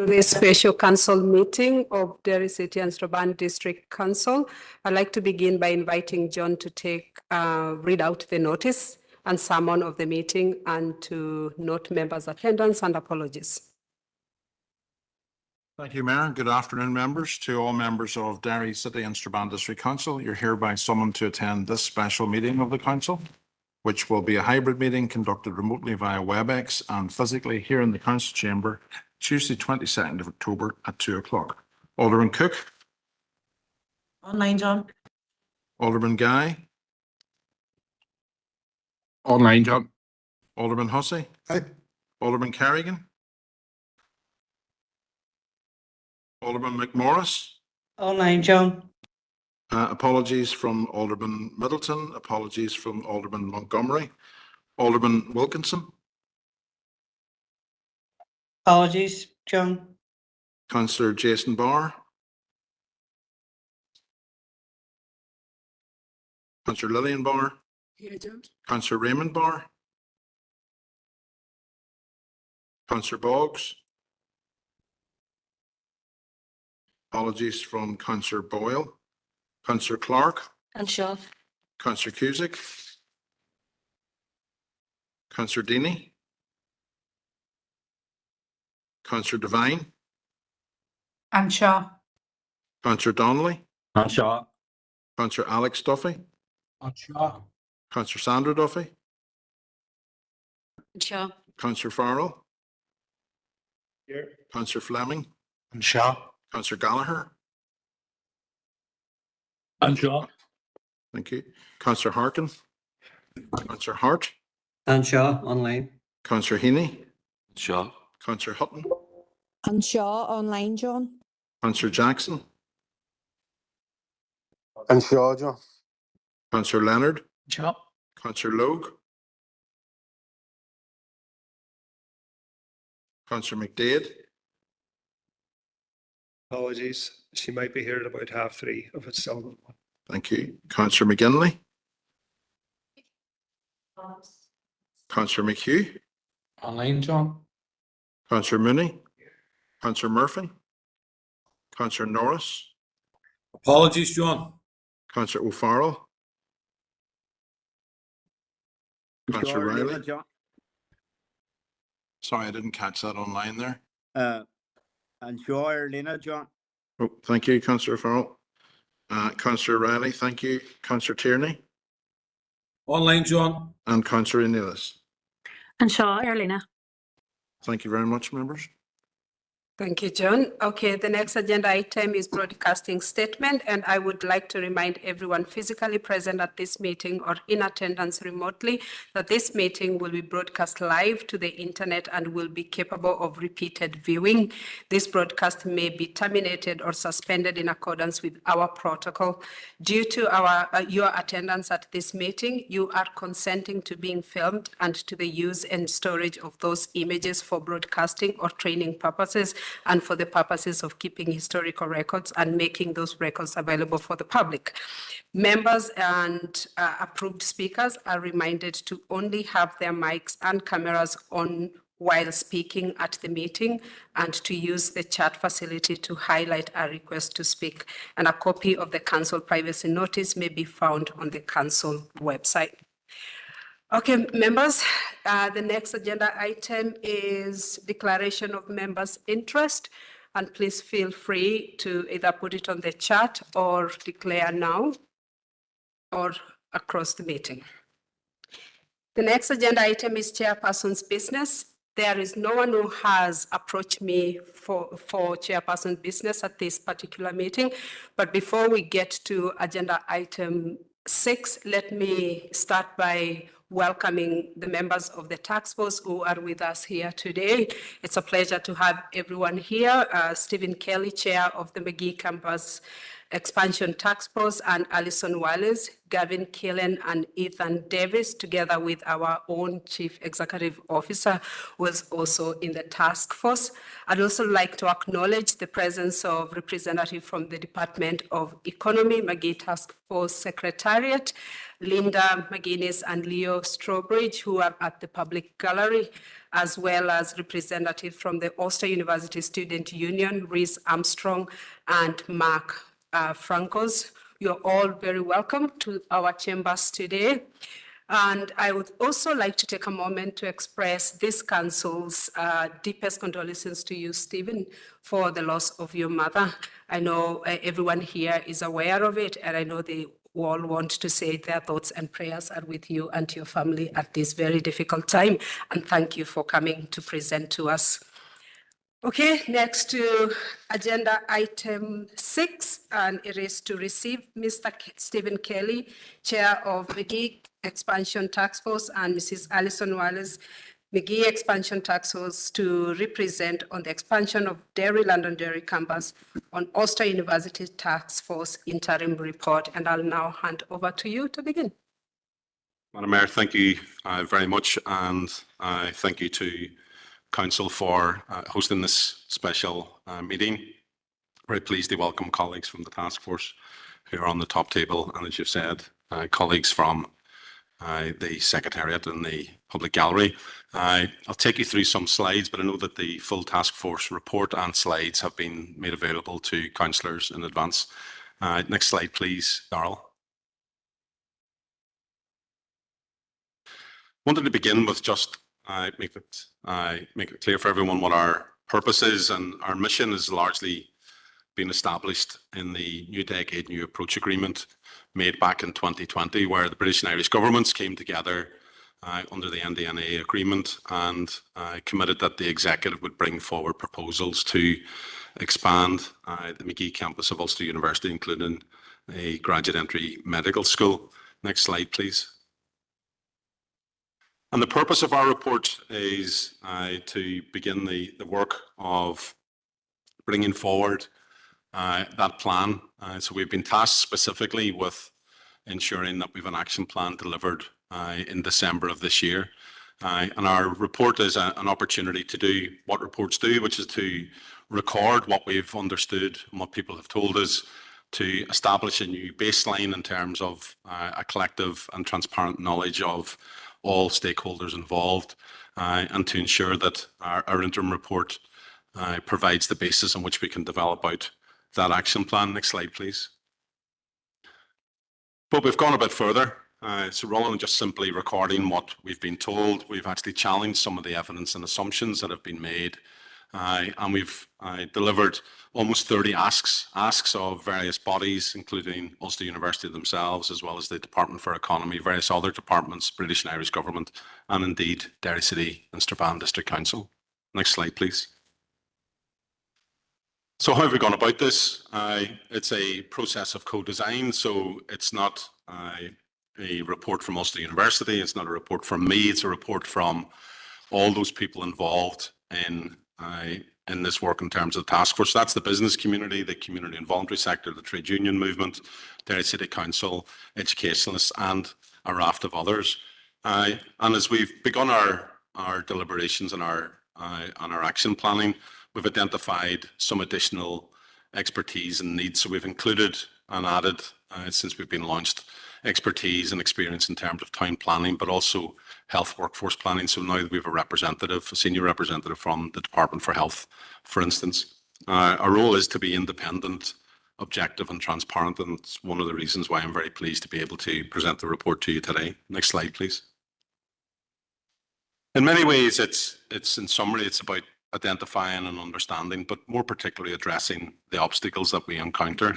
This special council meeting of Derry City and Strabane District Council. I'd like to begin by inviting John to read out the notice and summon of the meeting and to note members' attendance and apologies. Thank you, Mayor. Good afternoon, members. To all members of Derry City and Strabane District Council, you're hereby summoned to attend this special meeting of the Council, which will be a hybrid meeting conducted remotely via WebEx and physically here in the Council Chamber, Tuesday, 22nd of October at 2 o'clock. Alderman Cook. Online, John. Alderman Guy. Online, John. Alderman Hussey. Aye. Alderman Carrigan. Alderman McMorris. Online, John. Apologies from Alderman Middleton. Apologies from Alderman Montgomery. Alderman Wilkinson. Apologies, John. Councillor Jason Barr. Councillor Lillian Barr. Here, John. Councillor Raymond Barr. Councillor Boggs. Apologies from Councillor Boyle. Councillor Clark. And Shaw. Councillor Cusick. Councillor Deeney. Councillor Devine. And Shaw. Councillor Donnelly. And Shaw. Councillor Alex Duffy. And Shaw. Councillor Sandra Duffy. And Shaw. Councillor Farrell. Here. Councillor Fleming. And Shaw. Councillor Gallagher. And Shaw. Thank you. Councillor Harkin. Councillor Hart. And Shaw online. Councillor Heaney. Shaw. Councillor Hutton. And Shaw online, John. Councillor Jackson. And Shaw, John. Councillor Leonard. Shaw. Councillor Logue. Councillor McDade. Apologies. She might be here at about 3:30 if it's still. Thank you. Councillor McGinley. Councillor McHugh. Online, John. Councillor Mooney. Councillor Murphy. Councillor Norris. Apologies, John. Councillor O'Farrell. Councillor Riley. Sorry, I didn't catch that online there. And Shaw Erlina, John. Oh, thank you, Councillor Farrell. Councillor Riley, thank you. Councillor Tierney. Online, John. And Councillor Nealis. And Shaw, Erlina. Thank you very much, members. Thank you, John. Okay, the next agenda item is broadcasting statement, and I would like to remind everyone physically present at this meeting or in attendance remotely that this meeting will be broadcast live to the internet and will be capable of repeated viewing. This broadcast may be terminated or suspended in accordance with our protocol. Due to your attendance at this meeting, you are consenting to being filmed and to the use and storage of those images for broadcasting or training purposes and for the purposes of keeping historical records and making those records available for the public. Members and approved speakers are reminded to only have their mics and cameras on while speaking at the meeting and to use the chat facility to highlight a request to speak. And a copy of the council privacy notice may be found on the council website. Okay, members, the next agenda item is declaration of members' interest. And please feel free to either put it on the chat or declare now or across the meeting. The next agenda item is chairperson's business. There is no one who has approached me for chairperson business at this particular meeting. But before we get to agenda item 6, let me start by welcoming the members of the task force who are with us here today. It's a pleasure to have everyone here. Stephen Kelly, Chair of the McGee Campus Expansion Task Force, and Alison Wallace, Gavin Killen, and Ethan Davis, together with our own Chief Executive Officer, was also in the task force. I'd also like to acknowledge the presence of representatives from the Department of Economy, Magee Task Force Secretariat, Linda McGuinness and Leo Strawbridge, who are at the public gallery, as well as representatives from the Ulster University Student Union, Rhys Armstrong and Mark Francos. You're all very welcome to our chambers today. And I would also like to take a moment to express this council's deepest condolences to you, Stephen, for the loss of your mother. I know everyone here is aware of it, and I know they all want to say their thoughts and prayers are with you and your family at this very difficult time. And thank you for coming to present to us. Okay, next to agenda item 6, and it is to receive Mr. Stephen Kelly, Chair of Magee Expansion Task Force, and Mrs. Alison Wallace, Magee Expansion Task Force, to represent on the expansion of Derry London Dairy campus on Ulster University Task Force interim report. And I'll now hand over to you to begin. Madam Mayor, thank you very much, and thank you to Council for hosting this special meeting. Very pleased to welcome colleagues from the task force who are on the top table, and as you've said, colleagues from the Secretariat and the Public Gallery. I'll take you through some slides, but I know that the full task force report and slides have been made available to councillors in advance. Next slide, please, Darrell. Wanted to begin with just make it clear for everyone what our purpose is, and our mission is largely been established in the New Decade New Approach Agreement made back in 2020, where the British and Irish governments came together under the NDNA agreement and committed that the executive would bring forward proposals to expand the Magee campus of Ulster University, including a graduate entry medical school. Next slide, please. And the purpose of our report is to begin the work of bringing forward that plan. So we've been tasked specifically with ensuring that we have an action plan delivered in December of this year. And our report is an opportunity to do what reports do, which is to record what we've understood and what people have told us, to establish a new baseline in terms of a collective and transparent knowledge of all stakeholders involved, and to ensure that our interim report provides the basis on which we can develop out that action plan. Next slide, please. But we've gone a bit further. So rather than just simply recording what we've been told, we've actually challenged some of the evidence and assumptions that have been made. And we've delivered almost 30 asks of various bodies, including Ulster University themselves, as well as the Department for Economy, various other departments, British and Irish government, and indeed Derry City and Strabane District Council. Next slide, please. So how have we gone about this? It's a process of co-design, so it's not a report from Ulster University, it's not a report from me, it's a report from all those people involved in this work in terms of the task force. That's the business community, the community and voluntary sector, the trade union movement, Derry City Council, educationalists, and a raft of others. And as we've begun our deliberations and our action planning, we've identified some additional expertise and needs. So we've included and added, since we've been launched, expertise and experience in terms of town planning, but also health workforce planning. So now we have a senior representative from the Department for Health, for instance. Our role is to be independent, objective and transparent, and it's one of the reasons why I'm very pleased to be able to present the report to you today. Next slide, please. In many ways, it's in summary, it's about identifying and understanding, but more particularly addressing the obstacles that we encounter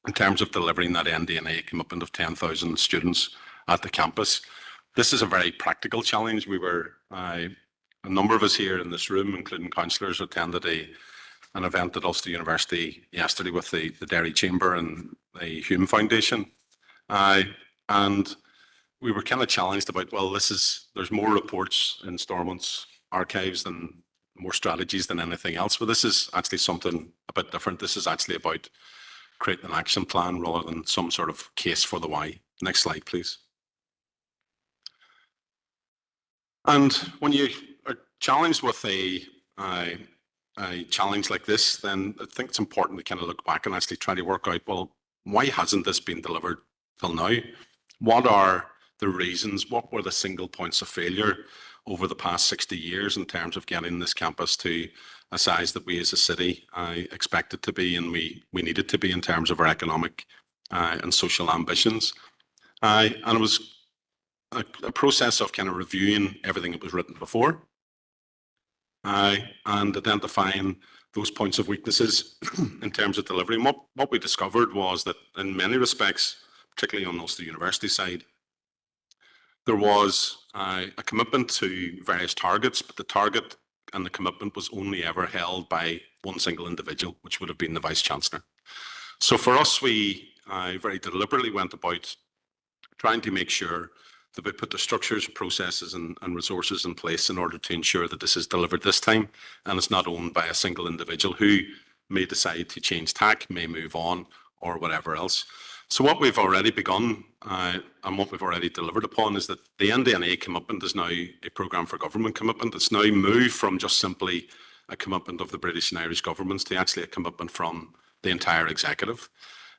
in terms of delivering that NDNA commitment of 10,000 students at the campus. This is a very practical challenge. We were, a number of us here in this room, including councillors, attended an event at Ulster University yesterday with the Derry Chamber and the Hume Foundation. And we were kind of challenged about, well, there's more reports in Stormont's archives than more strategies than anything else. But this is actually something a bit different. This is actually about create an action plan rather than some sort of case for the why. Next slide, please. And when you are challenged with a challenge like this, then I think it's important to kind of look back and actually try to work out, well, why hasn't this been delivered till now? What are the reasons? What were the single points of failure over the past 60 years in terms of getting this campus to a size that we as a city expect it to be and we need it to be in terms of our economic and social ambitions? And it was a process of kind of reviewing everything that was written before and identifying those points of weaknesses in terms of delivery. And what we discovered was that in many respects, particularly on Ulster University side, there was a commitment to various targets, but the target and the commitment was only ever held by one single individual, which would have been the Vice-Chancellor. So for us, we very deliberately went about trying to make sure that we put the structures, processes and resources in place in order to ensure that this is delivered this time and it's not owned by a single individual who may decide to change tack, may move on or whatever else. So what we've already begun and what we've already delivered upon is that the NDNA commitment is now a programme for government commitment. It's now moved from just simply a commitment of the British and Irish governments to actually a commitment from the entire executive.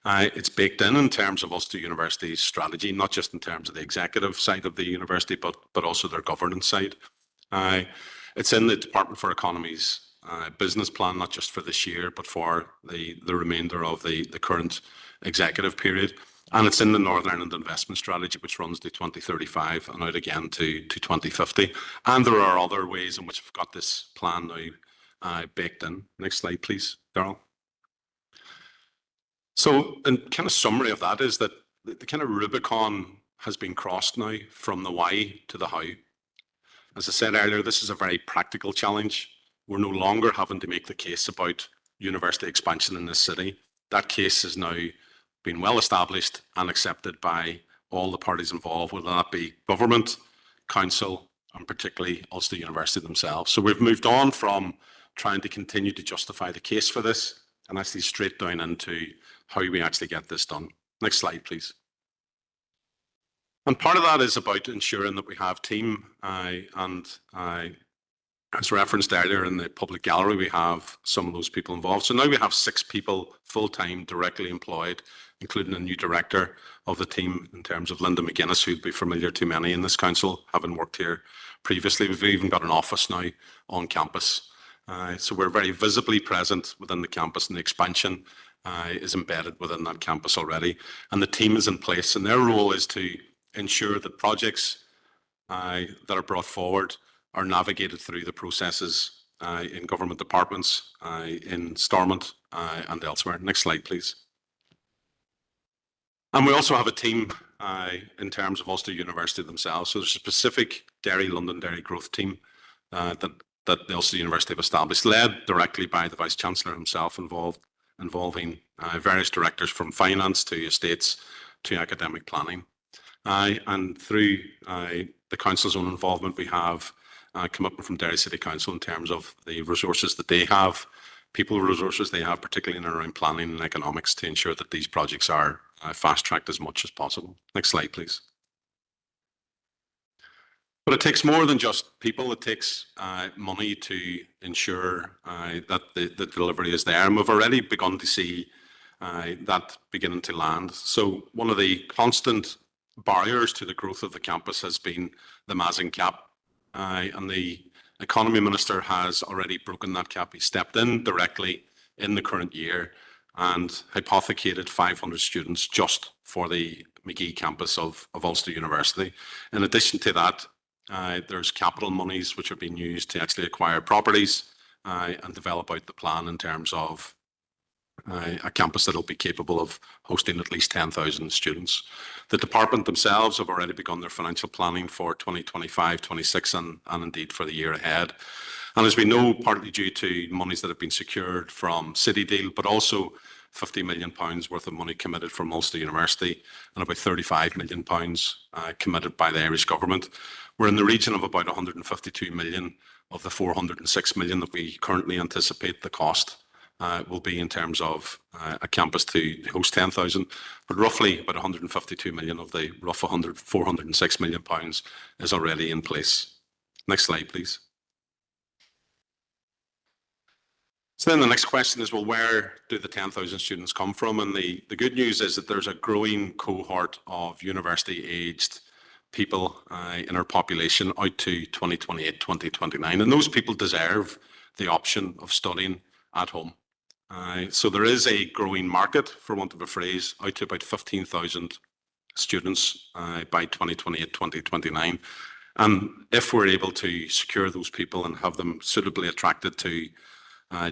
It's baked in terms of Ulster University's strategy, not just in terms of the executive side of the university, but also their governance side. It's in the Department for Economy's business plan, not just for this year, but for the remainder of the current executive period. And it's in the Northern Ireland Investment Strategy, which runs to 2035 and out again to 2050. And there are other ways in which we've got this plan now baked in. Next slide, please, Darryl. So, in kind of summary of that is that the kind of Rubicon has been crossed now from the why to the how. As I said earlier, this is a very practical challenge. We're no longer having to make the case about university expansion in this city. That case has now been well established and accepted by all the parties involved, whether that be government, council, and particularly Ulster University themselves. So we've moved on from trying to continue to justify the case for this and actually straight down into how we actually get this done. Next slide, please. And part of that is about ensuring that we have team as referenced earlier in the public gallery, we have some of those people involved. So now we have 6 people full-time directly employed, including a new director of the team in terms of Linda McGuinness, who'd be familiar to many in this council, having worked here previously. We've even got an office now on campus. So we're very visibly present within the campus, and the expansion is embedded within that campus already. And the team is in place, and their role is to ensure that projects that are brought forward are navigated through the processes in government departments, in Stormont and elsewhere. Next slide, please. And we also have a team in terms of Ulster University themselves. So there's a specific London Dairy growth team that the Ulster University have established, led directly by the Vice-Chancellor himself, involving various directors from finance to estates to academic planning. And through the council's own involvement, we have commitment from Derry City Council in terms of the resources that they have, people resources they have, particularly in and around planning and economics, to ensure that these projects are fast-tracked as much as possible. Next slide, please. But it takes more than just people. It takes money to ensure that the delivery is there. And we've already begun to see that beginning to land. So one of the constant barriers to the growth of the campus has been the Mazin cap. And the Economy Minister has already broken that cap. He stepped in directly in the current year and hypothecated 500 students just for the Magee campus of Ulster University. In addition to that, there's capital monies which are being used to actually acquire properties and develop out the plan in terms of a campus that will be capable of hosting at least 10,000 students. The department themselves have already begun their financial planning for 2025, 26 and indeed for the year ahead. And as we know, partly due to monies that have been secured from City Deal, but also £50 million worth of money committed from Ulster University and about £35 million committed by the Irish government. We're in the region of about 152 million of the 406 million that we currently anticipate the cost will be in terms of a campus to host 10,000, but roughly about 152 million of the rough 406 million pounds is already in place. Next slide, please. So then the next question is, well, where do the 10,000 students come from? And the good news is that there's a growing cohort of university-aged people in our population out to 2028, 2029. And those people deserve the option of studying at home. So there is a growing market, for want of a phrase, out to about 15,000 students by 2028, 2029. And if we're able to secure those people and have them suitably attracted to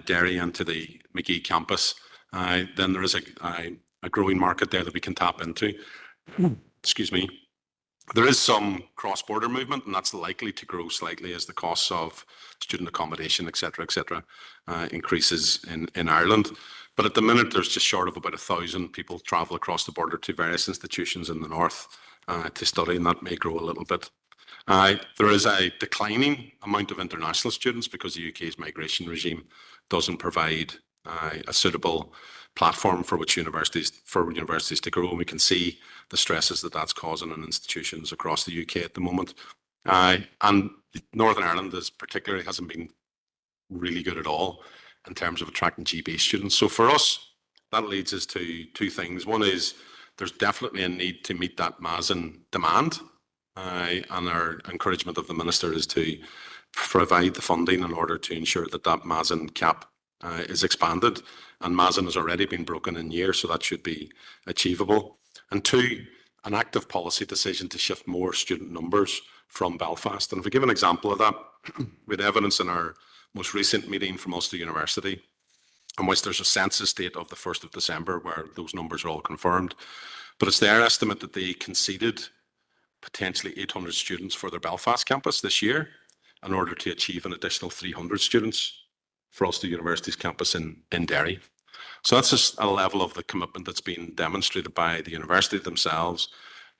Derry and to the Magee campus, then there is a growing market there that we can tap into. Excuse me. There is some cross-border movement, and that's likely to grow slightly as the costs of student accommodation, et cetera, increases in Ireland. But at the minute, there's just short of about 1,000 people travel across the border to various institutions in the north to study, and that may grow a little bit. There is a declining amount of international students because the UK's migration regime doesn't provide a suitable platform for universities to grow. And we can see the stresses that that's causing on institutions across the UK at the moment. And Northern Ireland particularly hasn't been really good at all in terms of attracting GB students. So for us, that leads us to two things. One is there's definitely a need to meet that MASN demand. And our encouragement of the Minister is to provide the funding in order to ensure that that MASN cap is expanded. And MASN has already been broken in year, so that should be achievable. And two, an active policy decision to shift more student numbers from Belfast. And if we give an example of that, we had evidence in our most recent meeting from Ulster University, in which there's a census date of the 1st of December where those numbers are all confirmed. But it's their estimate that they conceded potentially 800 students for their Belfast campus this year in order to achieve an additional 300 students for Ulster University's campus in Derry. So that's just a level of the commitment that's been demonstrated by the university themselves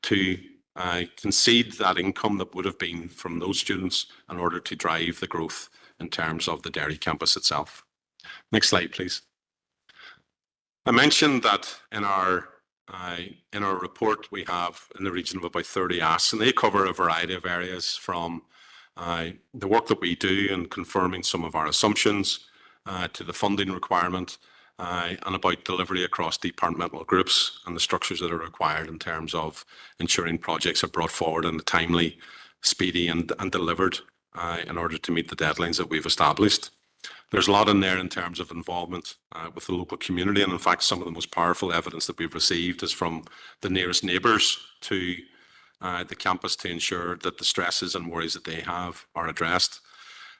to concede that income that would have been from those students in order to drive the growth in terms of the Derry campus itself. Next slide, please. I mentioned that in our report, we have in the region of about 30 asks, and they cover a variety of areas from the work that we do in confirming some of our assumptions to the funding requirement and about delivery across departmental groups and the structures that are required in terms of ensuring projects are brought forward in a timely, speedy and delivered in order to meet the deadlines that we've established. There's a lot in there in terms of involvement with the local community, and in fact some of the most powerful evidence that we've received is from the nearest neighbours to the campus to ensure that the stresses and worries that they have are addressed.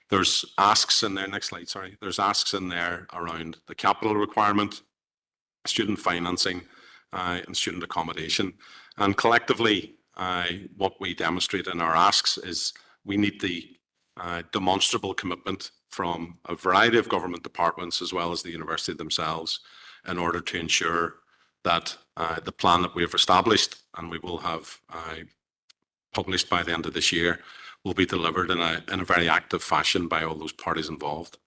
There's asks in there, next slide, sorry. There's asks in there around the capital requirement, student financing and student accommodation. And collectively, what we demonstrate in our asks is we need the demonstrable commitment from a variety of government departments as well as the university themselves in order to ensure that the plan that we have established and we will have published by the end of this year will be delivered in a very active fashion by all those parties involved.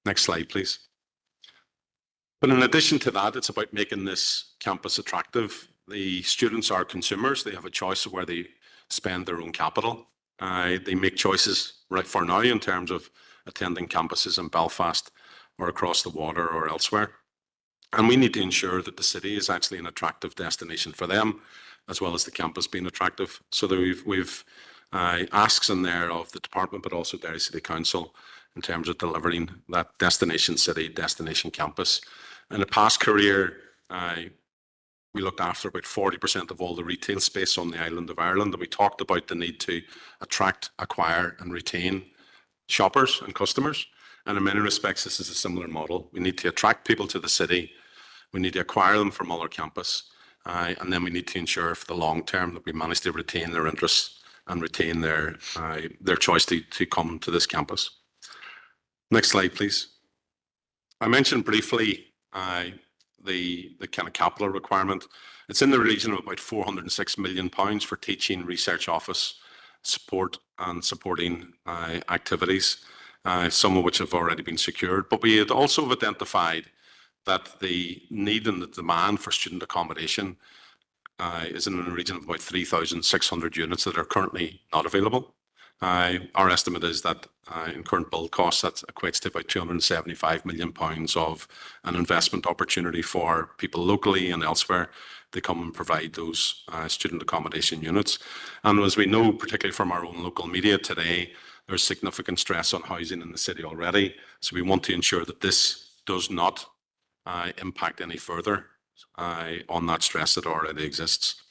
Next slide, please. But in addition to that, it's about making this campus attractive. The students are consumers. They have a choice of where they spend their own capital. They make choices right for now in terms of attending campuses in Belfast or across the water or elsewhere. And we need to ensure that the city is actually an attractive destination for them, as well as the campus being attractive. So that we've asks in there of the department, but also Derry City Council in terms of delivering that destination city, destination campus. In a past career, we looked after about 40% of all the retail space on the island of Ireland, and we talked about the need to attract, acquire and retain shoppers and customers. And in many respects, this is a similar model. We need to attract people to the city. We need to acquire them from other campus. And then we need to ensure for the long term that we manage to retain their interests and retain their choice to come to this campus. Next slide, please. I mentioned briefly the kind of capital requirement. It's in the region of about £406 million for teaching, research office support and supporting activities, some of which have already been secured. But we had also identified that the need and the demand for student accommodation is in the region of about 3,600 units that are currently not available. Our estimate is that in current build costs, that equates to about £275 million of an investment opportunity for people locally and elsewhere to come and provide those student accommodation units. And as we know, particularly from our own local media today, there's significant stress on housing in the city already. So we want to ensure that this does not impact any further on that stress that already exists.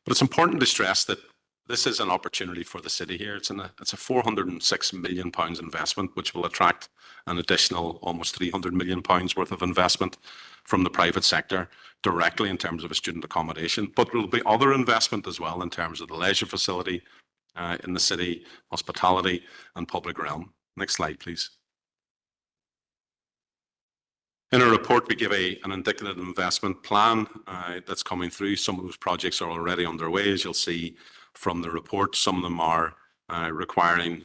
But it's important to stress that this is an opportunity for the city here. It's a £406 million investment, which will attract an additional almost £300 million worth of investment from the private sector directly in terms of a student accommodation. But there will be other investment as well in terms of the leisure facility in the city, hospitality and public realm. Next slide, please. In our report, we give an indicative investment plan that's coming through. Some of those projects are already underway, as you'll see from the report. Some of them are requiring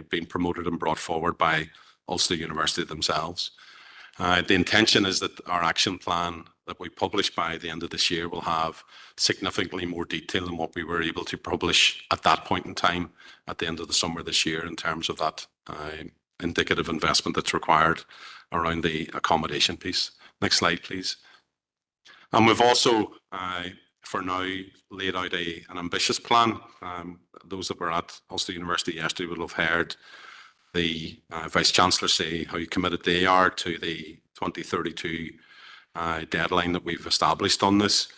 being promoted and brought forward by Ulster University themselves. The intention is that our action plan that we publish by the end of this year will have significantly more detail than what we were able to publish at that point in time at the end of the summer this year in terms of that indicative investment that's required around the accommodation piece. Next slide, please. And we've also, for now, laid out an ambitious plan. Those that were at Ulster University yesterday will have heard the Vice-Chancellor say how committed they are to the 2032 deadline that we've established on this.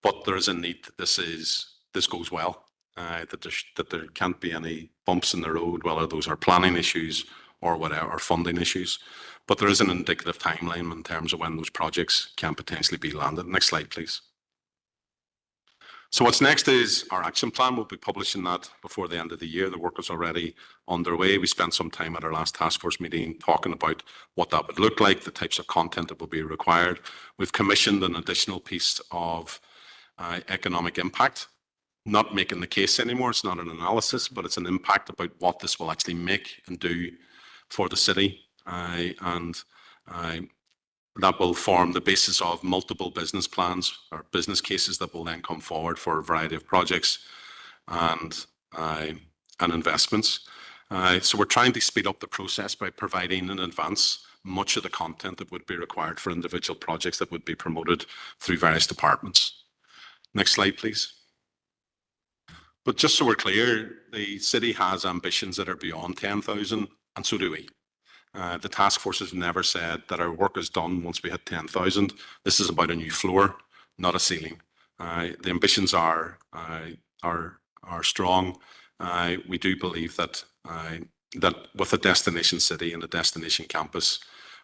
But there is a need that this goes well, that there can't be any bumps in the road, whether those are planning issues or whatever, or funding issues. But there is an indicative timeline in terms of when those projects can potentially be landed. Next slide, please. So what's next is our action plan. We'll be publishing that before the end of the year. The work is already underway. We spent some time at our last task force meeting talking about what that would look like, the types of content that will be required. We've commissioned an additional piece of economic impact, not making the case anymore. It's not an analysis, but it's an impact about what this will actually make and do for the city. That will form the basis of multiple business plans or business cases that will then come forward for a variety of projects and investments. So we're trying to speed up the process by providing in advance much of the content that would be required for individual projects that would be promoted through various departments. Next slide, please. But just so we're clear, the city has ambitions that are beyond 10,000, and so do we. The task force has never said that our work is done once we hit 10,000. This is about a new floor, not a ceiling. The ambitions are strong. We do believe that with a destination city and a destination campus,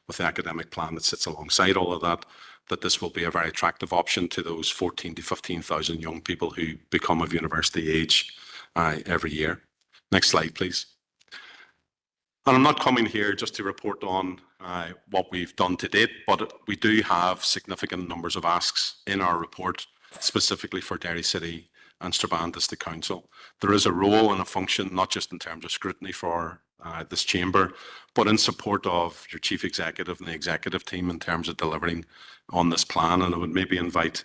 with the academic plan that sits alongside all of that, that this will be a very attractive option to those 14,000 to 15,000 young people who become of university age every year. Next slide, please. And I'm not coming here just to report on what we've done to date, but we do have significant numbers of asks in our report, specifically for Derry City and Strabane District Council. There is a role and a function, not just in terms of scrutiny for this chamber, but in support of your chief executive and the executive team in terms of delivering on this plan. And I would maybe invite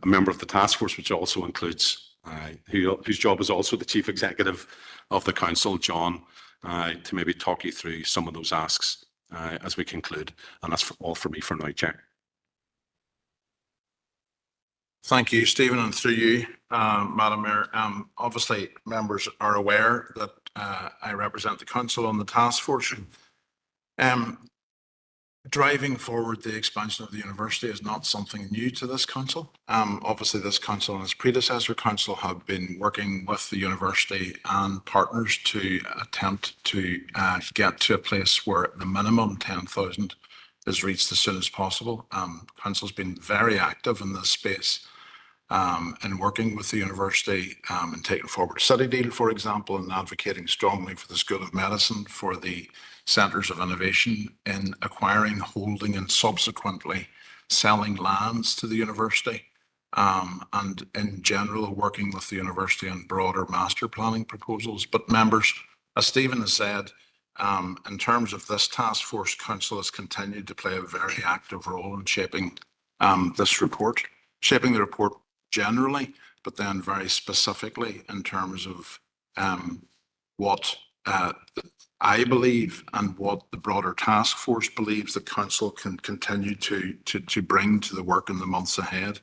a member of the task force, which also includes, whose job is also the chief executive of the council, John, to maybe talk you through some of those asks as we conclude. And that's all for me for now, Chair. Thank you, Stephen, and through you, Madam Mayor. Obviously, members are aware that I represent the council on the task force. Driving forward the expansion of the university is not something new to this council. Obviously, this council and its predecessor council have been working with the university and partners to attempt to get to a place where the minimum 10,000 is reached as soon as possible. Council's been very active in this space in working with the university and taking forward a city deal, for example, and advocating strongly for the School of Medicine, for the centres of innovation in acquiring, holding and subsequently selling lands to the university, and in general working with the university on broader master planning proposals. But members, as Stephen has said, In terms of this task force, council has continued to play a very active role in shaping this report, shaping the report generally, but then very specifically in terms of what I believe and what the broader task force believes the council can continue to bring to the work in the months ahead.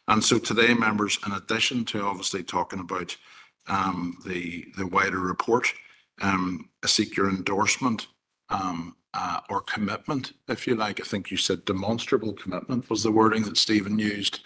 And so today, members, in addition to obviously talking about the wider report, I seek your endorsement or commitment, if you like. I think you said demonstrable commitment was the wording that Stephen used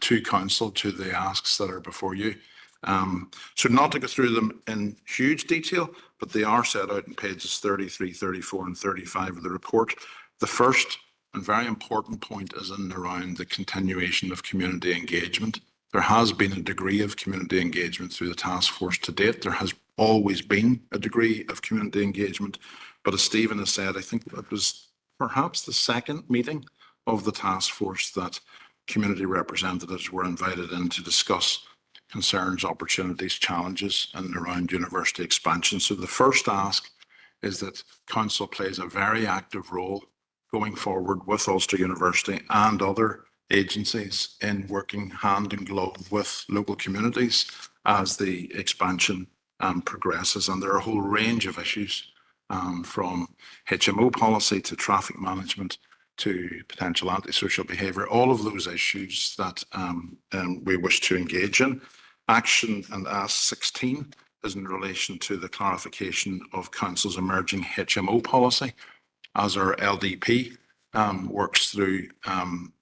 to council, to the asks that are before you. So not to go through them in huge detail, but they are set out in pages 33, 34 and 35 of the report. The first and very important point is in and around the continuation of community engagement. There has been a degree of community engagement through the task force to date. There has always been a degree of community engagement, but as Stephen has said, I think it was perhaps the second meeting of the task force that community representatives were invited in to discuss concerns, opportunities, challenges in and around university expansion. So the first ask is that council plays a very active role going forward with Ulster University and other agencies in working hand in glove with local communities as the expansion progresses. And there are a whole range of issues from HMO policy to traffic management to potential antisocial behaviour, all of those issues that we wish to engage in. Action and Ask 16 is in relation to the clarification of council's emerging HMO policy as our LDP works through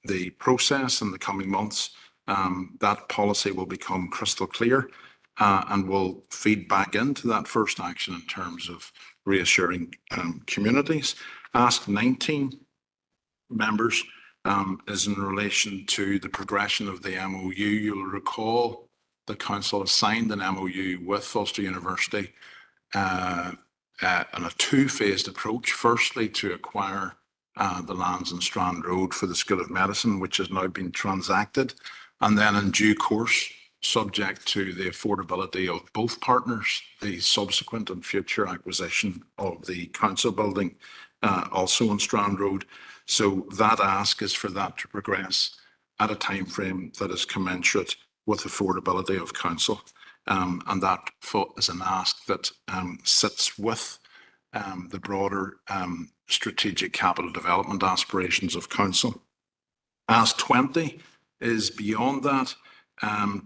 the process in the coming months. That policy will become crystal clear and will feed back into that first action in terms of reassuring communities. Ask 19, members, is in relation to the progression of the MOU. You'll recall the council has signed an MOU with Ulster University on a two-phased approach. Firstly, to acquire the lands in Strand Road for the School of Medicine, which has now been transacted, and then in due course, subject to the affordability of both partners, the subsequent and future acquisition of the council building also on Strand Road. So that ask is for that to progress at a time frame that is commensurate with affordability of council. And that is an ask that sits with the broader strategic capital development aspirations of council. Ask 20 is beyond that,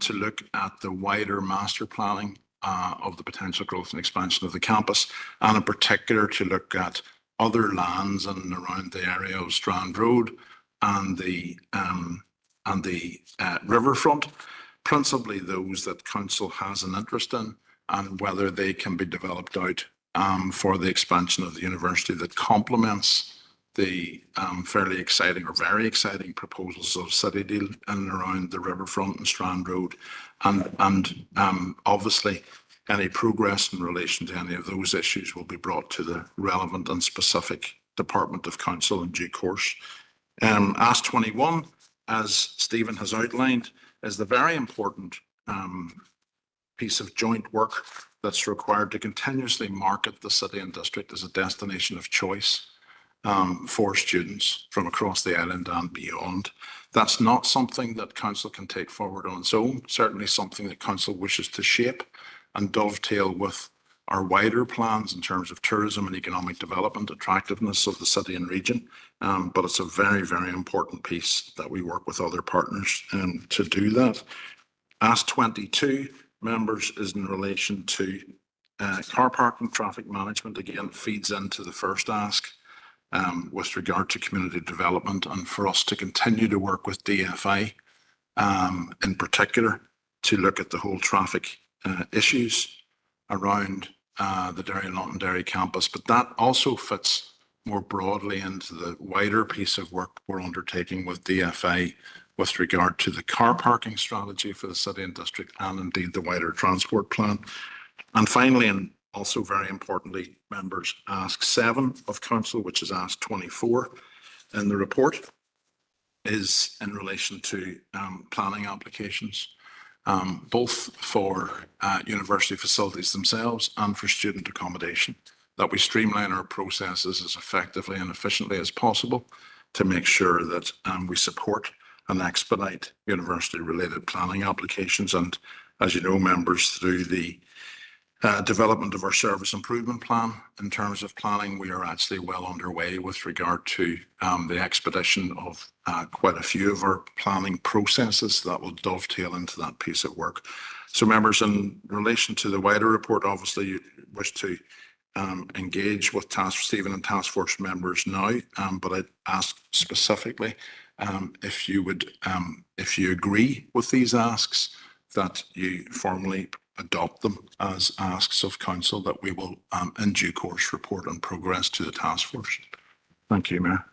to look at the wider master planning of the potential growth and expansion of the campus, and in particular to look at other lands in and around the area of Strand Road and the riverfront, principally those that council has an interest in, and whether they can be developed out for the expansion of the university that complements the fairly exciting or very exciting proposals of City Deal in and around the riverfront and Strand Road, and obviously any progress in relation to any of those issues will be brought to the relevant and specific department of council in due course. Ask 21, as Stephen has outlined, is the very important piece of joint work that's required to continuously market the city and district as a destination of choice for students from across the island and beyond. That's not something that council can take forward on its own, certainly something that council wishes to shape and dovetail with our wider plans in terms of tourism and economic development, attractiveness of the city and region. But it's a very, very important piece that we work with other partners to do that. Ask 22, members, is in relation to car parking, traffic management. Again, feeds into the first ask with regard to community development, and for us to continue to work with DFI in particular to look at the whole traffic issues around the Derry and Londonderry campus. But that also fits more broadly into the wider piece of work we're undertaking with DFI with regard to the car parking strategy for the city and district, and indeed the wider transport plan. And finally, and also very importantly, members, ask 7 of council, which is ask 24 in the report, is in relation to planning applications, both for university facilities themselves and for student accommodation. that we streamline our processes as effectively and efficiently as possible to make sure that we support and expedite university-related planning applications. And as you know, members, through the development of our service improvement plan in terms of planning, we are actually well underway with regard to the expedition of quite a few of our planning processes that will dovetail into that piece of work. So members, in relation to the wider report, obviously you wish to engage with Stephen and task force members now, but I'd ask specifically if you would, if you agree with these asks, that you formally adopt them as asks of council, that we will in due course report on progress to the task force. Thank you, Mayor.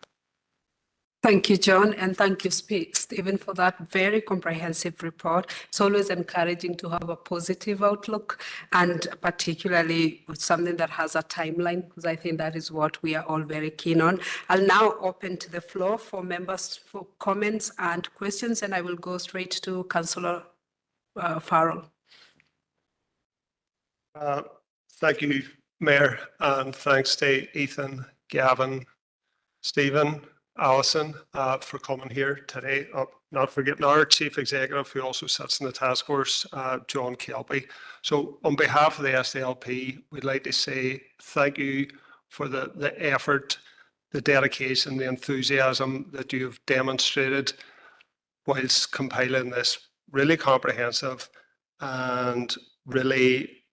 Thank you, John, and thank you, Stephen, for that very comprehensive report. It's always encouraging to have a positive outlook, and particularly with something that has a timeline, because I think that is what we are all very keen on. I'll now open to the floor for members for comments and questions, and I will go straight to Councillor Farrell. Thank you, Mayor, and thanks to Ethan, Gavin, Stephen, Alison for coming here today. Not forgetting our Chief Executive, who also sits in the task force, John Kelby. So on behalf of the SDLP, we'd like to say thank you for the effort, the dedication, the enthusiasm that you have demonstrated whilst compiling this really comprehensive and really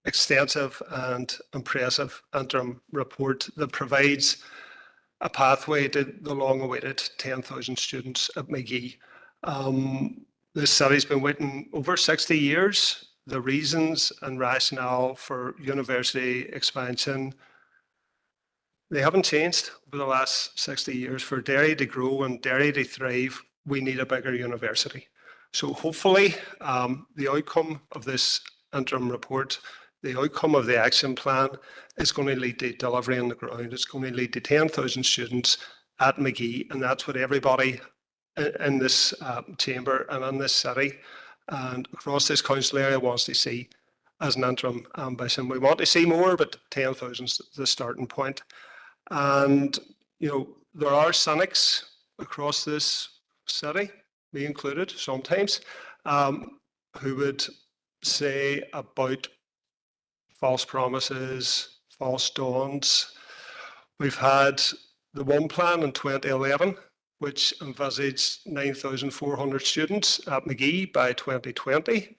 extensive and impressive interim report that provides a pathway to the long-awaited 10,000 students at McGee. This city's been waiting over 60 years. The reasons and rationale for university expansion, they haven't changed over the last 60 years. For Derry to grow and Derry to thrive, we need a bigger university. So hopefully the outcome of this interim report, the outcome of the action plan, is going to lead to delivery on the ground. It's going to lead to 10,000 students at McGee, and that's what everybody in this chamber and in this city and across this council area wants to see as an interim ambition. We want to see more, but 10,000 is the starting point. And, you know, there are cynics across this city, me included sometimes, who would say about false promises, false dawns. We've had the one plan in 2011, which envisaged 9,400 students at McGee by 2020.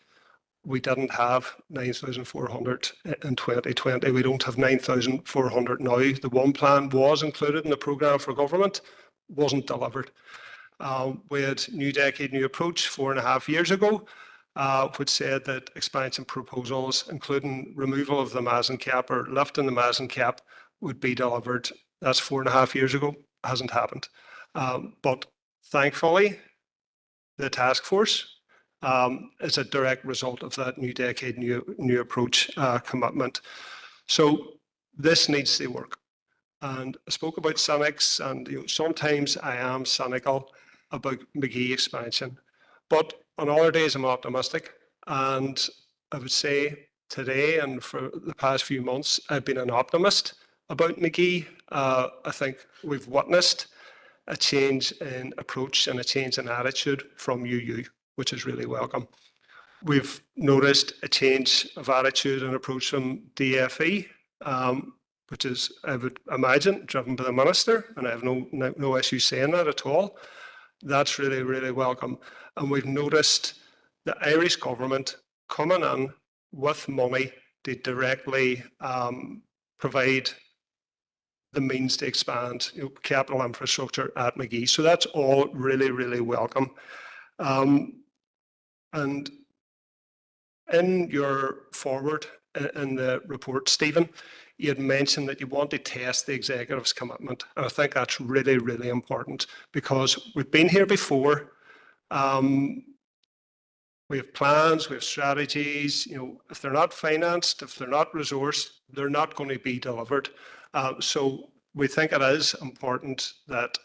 We didn't have 9,400 in 2020. We don't have 9,400 now. The one plan was included in the programme for government, wasn't delivered. We had New Decade, New Approach 4.5 years ago, which said that expansion proposals, including removal of the Mazen cap or lifting the Mazen cap, would be delivered. That's 4.5 years ago, hasn't happened. But thankfully, the task force is a direct result of that New Decade, New Approach commitment. So this needs to work. And I spoke about cynics, and you know, sometimes I am cynical about McGee expansion. But on other days, I'm optimistic. And I would say today and for the past few months, I've been an optimist about McGee. I think we've witnessed a change in approach and a change in attitude from UU, which is really welcome. We've noticed a change of attitude and approach from DFE, which is, I would imagine, driven by the minister, and I have no issue saying that at all. That's really, really welcome. And we've noticed the Irish government coming in with money to directly provide the means to expand capital infrastructure at McGee. So that's all really, really welcome. And in your forward in the report, Stephen, you had mentioned that you want to test the executive's commitment. And I think that's really, really important because we've been here before. We have plans, we have strategies. You know, if they're not financed, if they're not resourced, they're not going to be delivered. So we think it is important that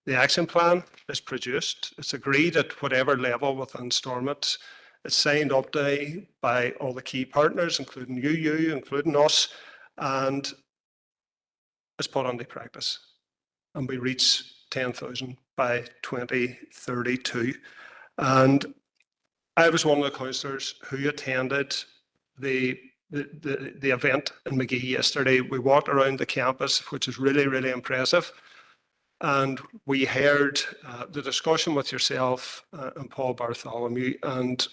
the action plan is produced. It's agreed at whatever level within Stormont. It's signed up by all the key partners, including UU, including us. And is put into practice and we reach 10,000 by 2032. And I was one of the councillors who attended the event in Magee yesterday. We walked around the campus, which is really, really impressive. And we heard the discussion with yourself and Paul Bartholomew. And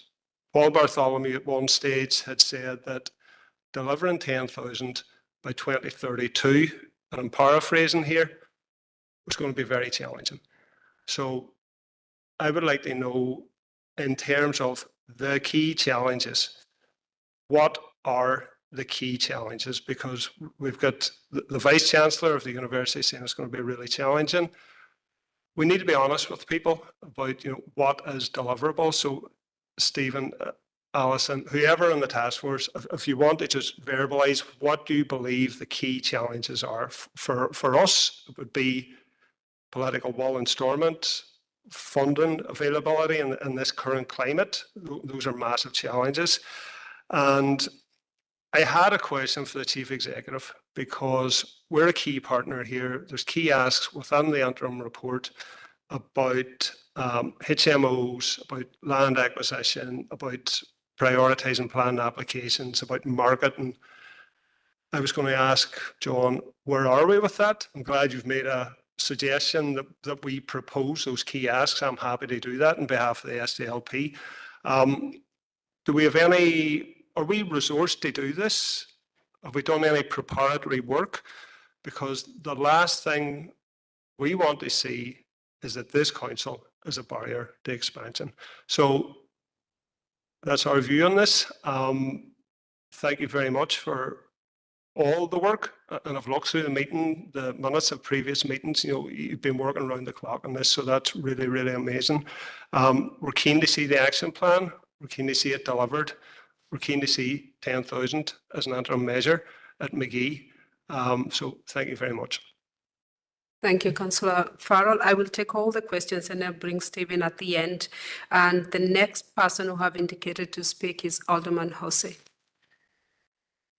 Paul Bartholomew at one stage had said that delivering 10,000 by 2032, and I'm paraphrasing here, was going to be very challenging. So I would like to know, in terms of the key challenges, what are the key challenges? Because we've got the Vice-Chancellor of the University saying it's going to be really challenging. We need to be honest with people about what is deliverable. So Stephen, Alison, whoever in the task force, if you want to just verbalise what do you believe the key challenges are for us, it would be political will and stormont, funding availability in this current climate. Those are massive challenges. And I had a question for the Chief Executive because we're a key partner here. There's key asks within the interim report about HMOs, about land acquisition, about prioritising planned applications, about marketing. I was going to ask John, where are we with that? I'm glad you've made a suggestion that we propose those key asks. I'm happy to do that on behalf of the SDLP. Do we have are we resourced to do this? Have we done any preparatory work? Because the last thing we want to see is that this council is a barrier to expansion. So that's our view on this. Thank you very much for all the work, and I've looked through the minutes of previous meetings. You've been working around the clock on this, so that's really, really amazing. We're keen to see the action plan. We're keen to see it delivered. We're keen to see 10,000 as an interim measure at Magee. So thank you very much. Thank you, Councillor Farrell. I will take all the questions and I'll bring Stephen at the end. And the next person who have indicated to speak is Alderman Hussey.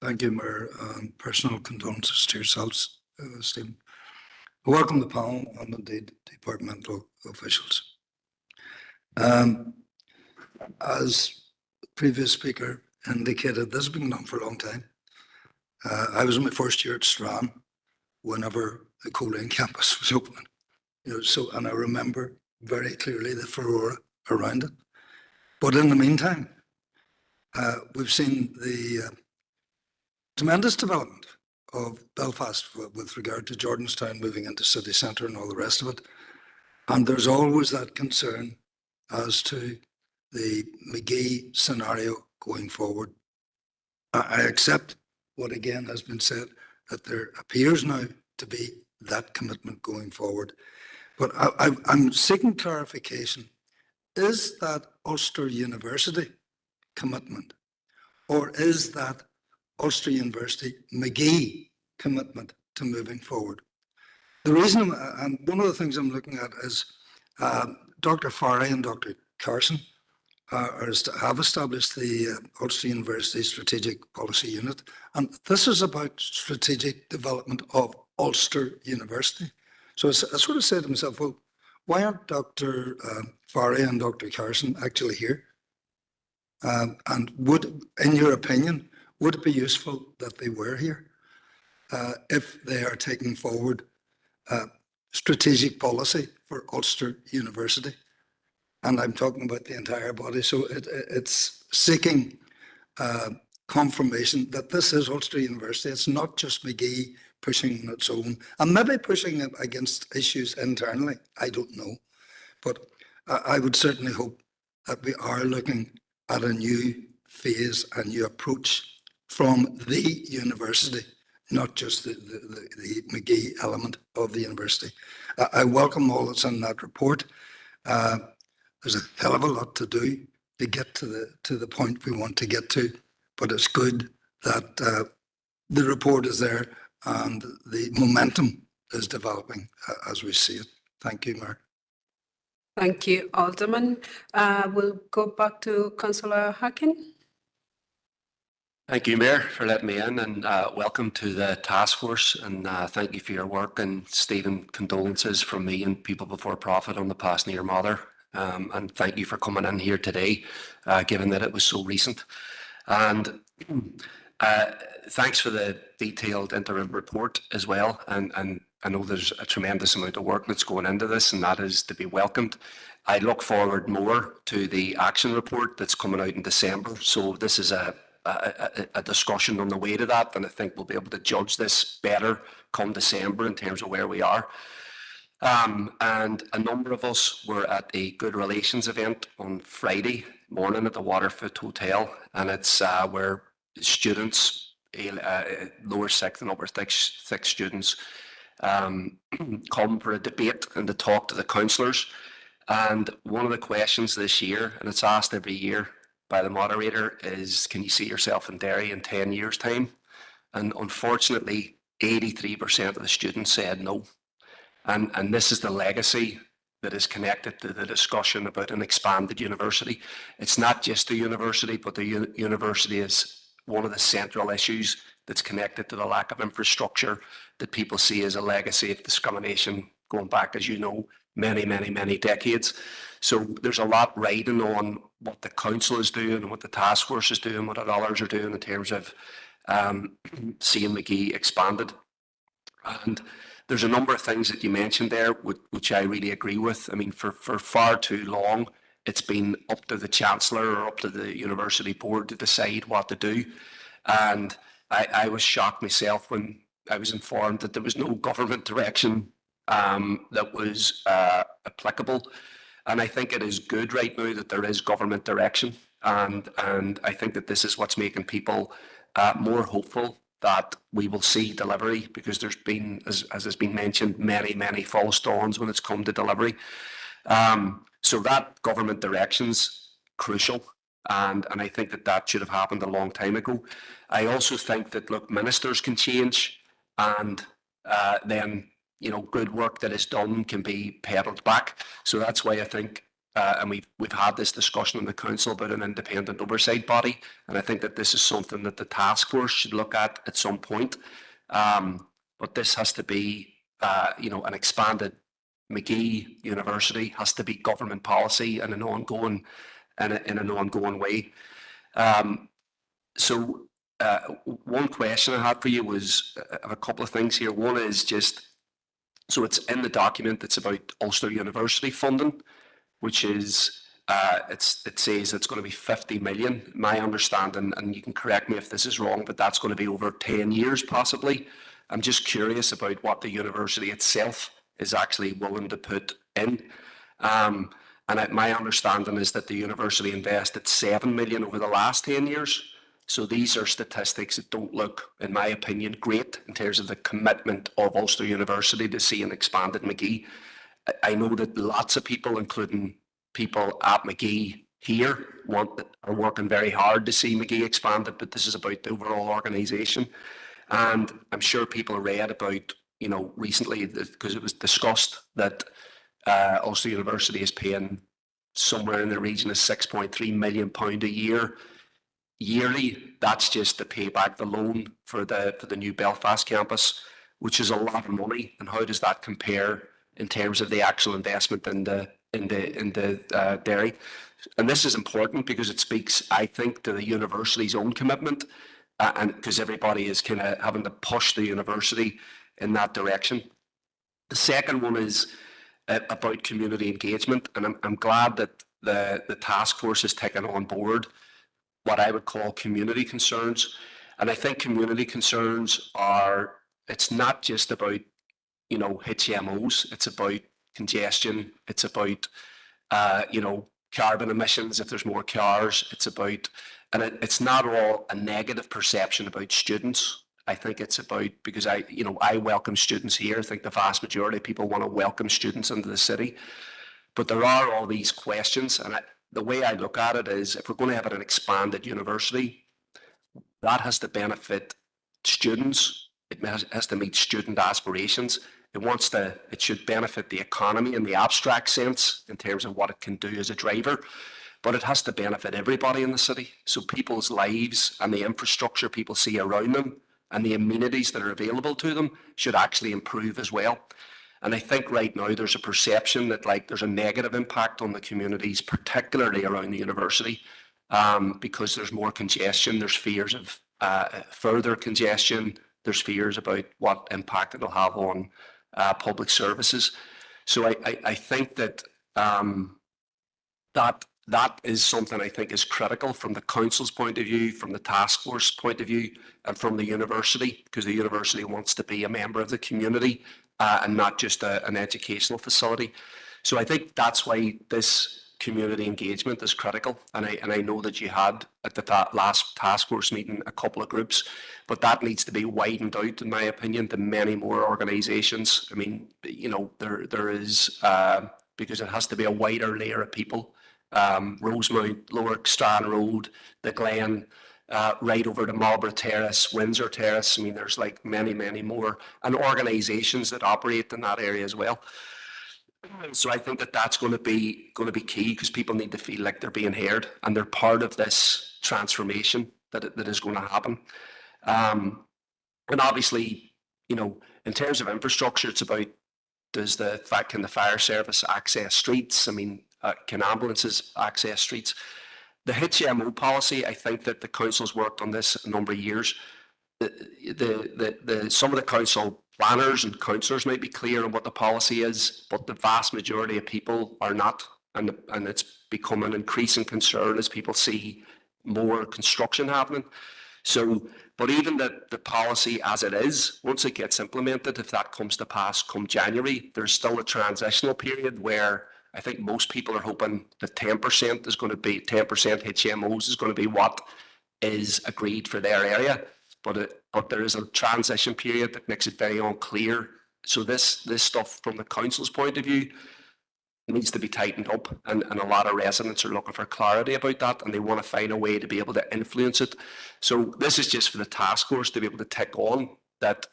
Thank you, Mayor, and personal condolences to yourselves, Stephen. Welcome the panel and indeed departmental officials. As the previous speaker indicated, this has been going on for a long time. I was in my first year at Strand whenever the Coleraine campus was opening. And I remember very clearly the furore around it. But in the meantime, we've seen the tremendous development of Belfast with regard to Jordanstown moving into city centre and all the rest of it. And there's always that concern as to the Magee scenario going forward. I accept what again has been said, that there appears now to be that commitment going forward. But I'm seeking clarification. Is that Ulster University commitment, or is that Ulster University Magee commitment to moving forward? The reason, and one of the things I'm looking at is Dr. Farray and Dr. Carson have established the Ulster University Strategic Policy Unit, and this is about strategic development of Ulster University. So I sort of said to myself, well, why aren't Dr. Farray and Dr. Carson actually here? And would, in your opinion, would it be useful that they were here if they are taking forward strategic policy for Ulster University? And I'm talking about the entire body. So it's seeking confirmation that this is Ulster University. It's not just Magee pushing on its own, and maybe pushing it against issues internally. I don't know. But I would certainly hope that we are looking at a new phase, a new approach from the university, not just the Magee element of the university. I welcome all that's in that report. There's a hell of a lot to do to get to the point we want to get to, but it's good that the report is there and the momentum is developing as we see it. Thank you, Mayor. Thank you, Alderman. We'll go back to Councillor Harkin. Thank you, Mayor, for letting me in, and welcome to the task force, and thank you for your work. And Stephen, condolences from me and People Before Profit on the passing of your mother. And thank you for coming in here today, given that it was so recent. And thanks for the detailed interim report as well. And I know there's a tremendous amount of work that's going into this, and that is to be welcomed. I look forward more to the action report that's coming out in December. So this is a discussion on the way to that, and I think we'll be able to judge this better come December in terms of where we are. And a number of us were at a Good Relations event on Friday morning at the Waterfoot Hotel, and it's where students, lower sixth and upper sixth students, come for a debate and to talk to the counsellors. And one of the questions this year, and it's asked every year by the moderator, is can you see yourself in Derry in 10 years' time? And unfortunately, 83% of the students said no. And this is the legacy that is connected to the discussion about an expanded university. It's not just a university, but the university is one of the central issues that's connected to the lack of infrastructure that people see as a legacy of discrimination going back, as you know, many, many, many decades. So there's a lot riding on what the council is doing and what the task force is doing, what others are doing in terms of seeing McGee expanded. And there's a number of things that you mentioned there, which I really agree with. I mean, for far too long, it's been up to the Chancellor or up to the University Board to decide what to do. And I was shocked myself when I was informed that there was no government direction that was applicable. And I think it is good right now that there is government direction. And I think that this is what's making people more hopeful that we will see delivery, because there's been, as has been mentioned, many, many false dawns when it's come to delivery. So that government direction's crucial. And I think that that should have happened a long time ago. I also think that, look, ministers can change, and then, you know, good work that is done can be pedalled back. So that's why I think, and we've had this discussion in the council about an independent oversight body, and I think that this is something that the task force should look at some point. But this has to be, you know, an expanded McGee University has to be government policy in an ongoing way. So one question I had for you was a couple of things here. One is just, so it's in the document that's about Ulster University funding, which is, it says it's going to be 50 million. My understanding, and you can correct me if this is wrong, but that's going to be over 10 years possibly. I'm just curious about what the university itself is actually willing to put in. And my understanding is that the university invested 7 million over the last 10 years. So these are statistics that don't look, in my opinion, great in terms of the commitment of Ulster University to see an expanded McGee. I know that lots of people, including people at McGee here, are working very hard to see McGee expanded, but this is about the overall organisation. And I'm sure people read about, you know, recently, because it was discussed that Ulster University is paying somewhere in the region of £6.3 million a year. Yearly, that's just to pay back the loan for the new Belfast campus, which is a lot of money. And how does that compare in terms of the actual investment in the Derry? And this is important because it speaks, I think, to the university's own commitment, and because everybody is kind of having to push the university in that direction. The second one is about community engagement, and I'm glad that the task force has taken on board what I would call community concerns. And I think community concerns are, it's not just about, you know, HMOs, it's about congestion, it's about, you know, carbon emissions if there's more cars, it's about, and it's not all a negative perception about students. I think it's about, because I welcome students here. I think the vast majority of people want to welcome students into the city. But there are all these questions, and the way I look at it is, if we're going to have an expanded university, that has to benefit students. It has to meet student aspirations. It should benefit the economy in the abstract sense in terms of what it can do as a driver. but it has to benefit everybody in the city. So people's lives and the infrastructure people see around them and the amenities that are available to them should actually improve as well. And I think right now there's a perception that like there's a negative impact on the communities, particularly around the university, because there's more congestion. There's fears of further congestion. There's fears about what impact it'll have on public services. So I think that that is something I think is critical from the council's point of view, from the task force point of view, and from the university, because the university wants to be a member of the community and not just an educational facility. So I think that's why this community engagement is critical. And I know that you had at the last task force meeting a couple of groups, but that needs to be widened out, in my opinion, to many more organisations. I mean, you know, there is, because it has to be a wider layer of people. Rosemount, Lower Strand Road, the Glen, right over to Marlborough Terrace, Windsor Terrace. I mean, there's like many, many more, and organisations that operate in that area as well. So I think that that's going to be key, because people need to feel like they're being heard and they're part of this transformation that is going to happen. And obviously, you know, in terms of infrastructure, it's about can the fire service access streets? I mean, can ambulances access streets? The HMO policy, I think that the council's worked on this a number of years. Some of the council planners and councillors might be clear on what the policy is, but the vast majority of people are not, and it's become an increasing concern as people see more construction happening. So, but even the policy as it is, once it gets implemented, if that comes to pass come January, there's still a transitional period where I think most people are hoping that 10% is going to be 10% HMOs is going to be what is agreed for their area. But there is a transition period that makes it very unclear. So this stuff from the council's point of view needs to be tightened up, and a lot of residents are looking for clarity about that, and they want to find a way to be able to influence it. So this is just for the task force to be able to tick on that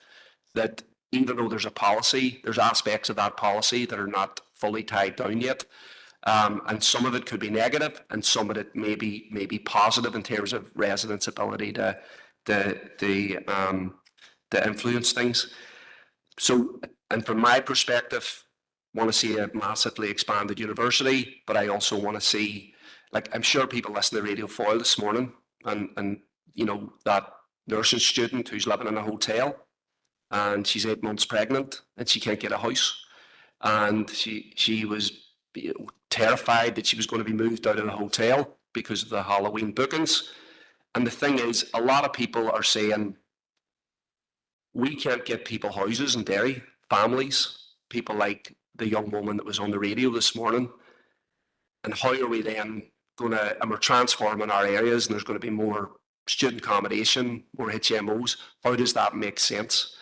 even though there's a policy, there's aspects of that policy that are not fully tied down yet. And some of it could be negative, and some of it may be positive in terms of residents' ability to influence things. So, and from my perspective, want to see a massively expanded university, but I also want to see, like, I'm sure people listen to Radio Foyle this morning, and you know, that nursing student who's living in a hotel, and she's 8 months pregnant, and she can't get a house, and she was terrified that she was going to be moved out of the hotel because of the Halloween bookings. And the thing is, a lot of people are saying, we can't get people houses in Derry, families, people like the young woman that was on the radio this morning. And how are we then going to, and we're transforming our areas, and there's going to be more student accommodation, more HMOs. How does that make sense?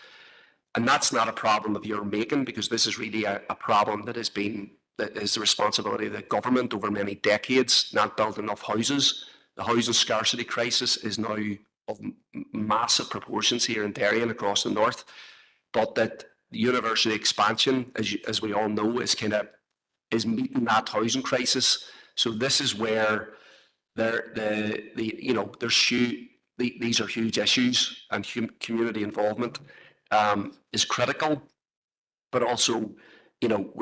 And that's not a problem of your making, because this is really a problem that is the responsibility of the government over many decades, not build enough houses. The housing scarcity crisis is now of massive proportions here in Derry and across the north, but that the university expansion, as we all know, is meeting that housing crisis. So this is where these are huge issues, and community involvement is critical. But also, you know,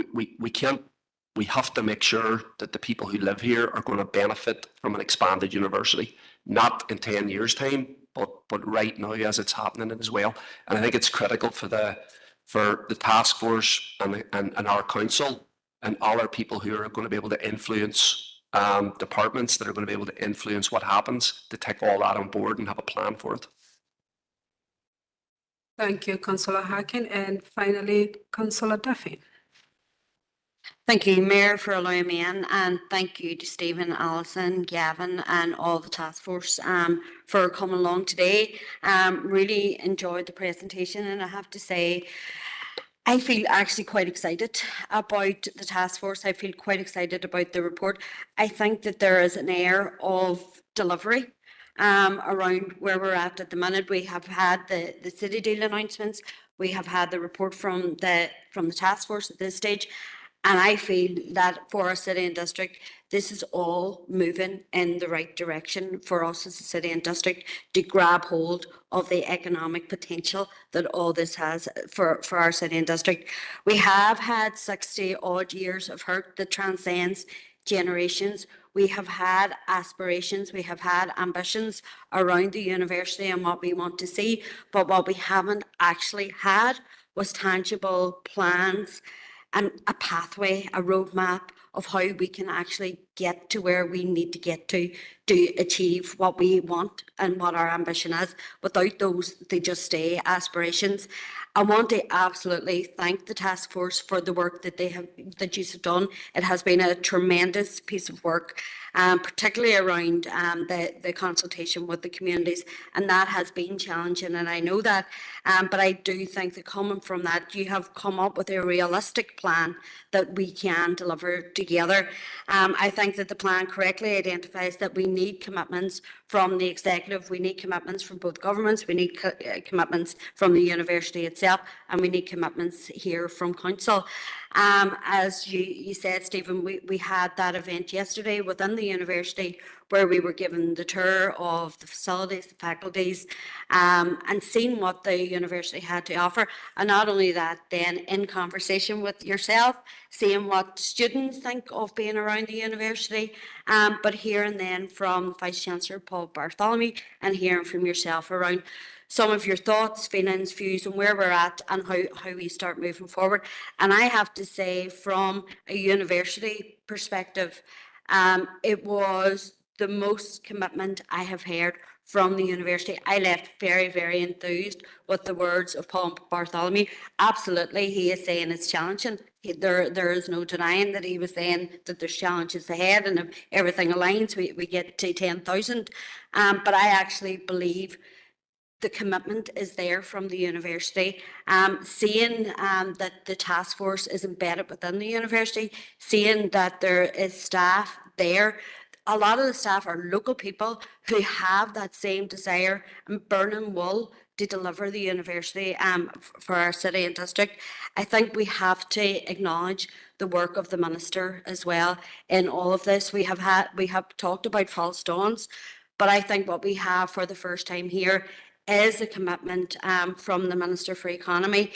we have to make sure that the people who live here are going to benefit from an expanded university, not in 10 years' time, but right now as it's happening as well. And I think it's critical for the task force and our council and all our people who are going to be able to influence departments that are going to be able to influence what happens, to take all that on board and have a plan for it. Thank you, Councillor Harkin. And finally, Councillor Duffy. Thank you, Mayor, for allowing me in, and thank you to Stephen, Alison, Gavin, and all the task force for coming along today. Really enjoyed the presentation, and I have to say, I feel actually quite excited about the task force. I feel quite excited about the report. I think that there is an air of delivery around where we're at the minute. We have had the city deal announcements. We have had the report from the task force at this stage. And I feel that for our city and district, this is all moving in the right direction for us as a city and district to grab hold of the economic potential that all this has for our city and district. We have had 60 odd years of hurt that transcends generations. We have had aspirations, we have had ambitions around the university and what we want to see, but what we haven't actually had was tangible plans and a pathway, a roadmap of how we can actually get to where we need to get to achieve what we want and what our ambition is. Without those, they just stay aspirations. I want to absolutely thank the task force for the work that you have done. It has been a tremendous piece of work, particularly around the consultation with the communities, and that has been challenging, and I know that. But I do think that coming from that, you have come up with a realistic plan that we can deliver together. I think that the plan correctly identifies that we need commitments from the executive, we need commitments from both governments, we need commitments from the university itself, and we need commitments here from council. As you said, Stephen, we had that event yesterday within the university where we were given the tour of the facilities, the faculties, and seeing what the university had to offer. And not only that, then in conversation with yourself, seeing what students think of being around the university, but hearing then from Vice-Chancellor Paul Bartholomew and hearing from yourself around some of your thoughts, feelings, views and where we're at and how we start moving forward. And I have to say, from a university perspective, it was the most commitment I have heard from the university. I left very, very enthused with the words of Paul Bartholomew. Absolutely, he is saying it's challenging. There is no denying that he was saying that there's challenges ahead, and if everything aligns, we get to 10,000. But I actually believe the commitment is there from the university. Seeing that the task force is embedded within the university, seeing that there is staff there. A lot of the staff are local people who have that same desire and burning will to deliver the university for our city and district. I think we have to acknowledge the work of the minister as well in all of this. We have talked about false dawns, but I think what we have for the first time here is a commitment from the Minister for Economy.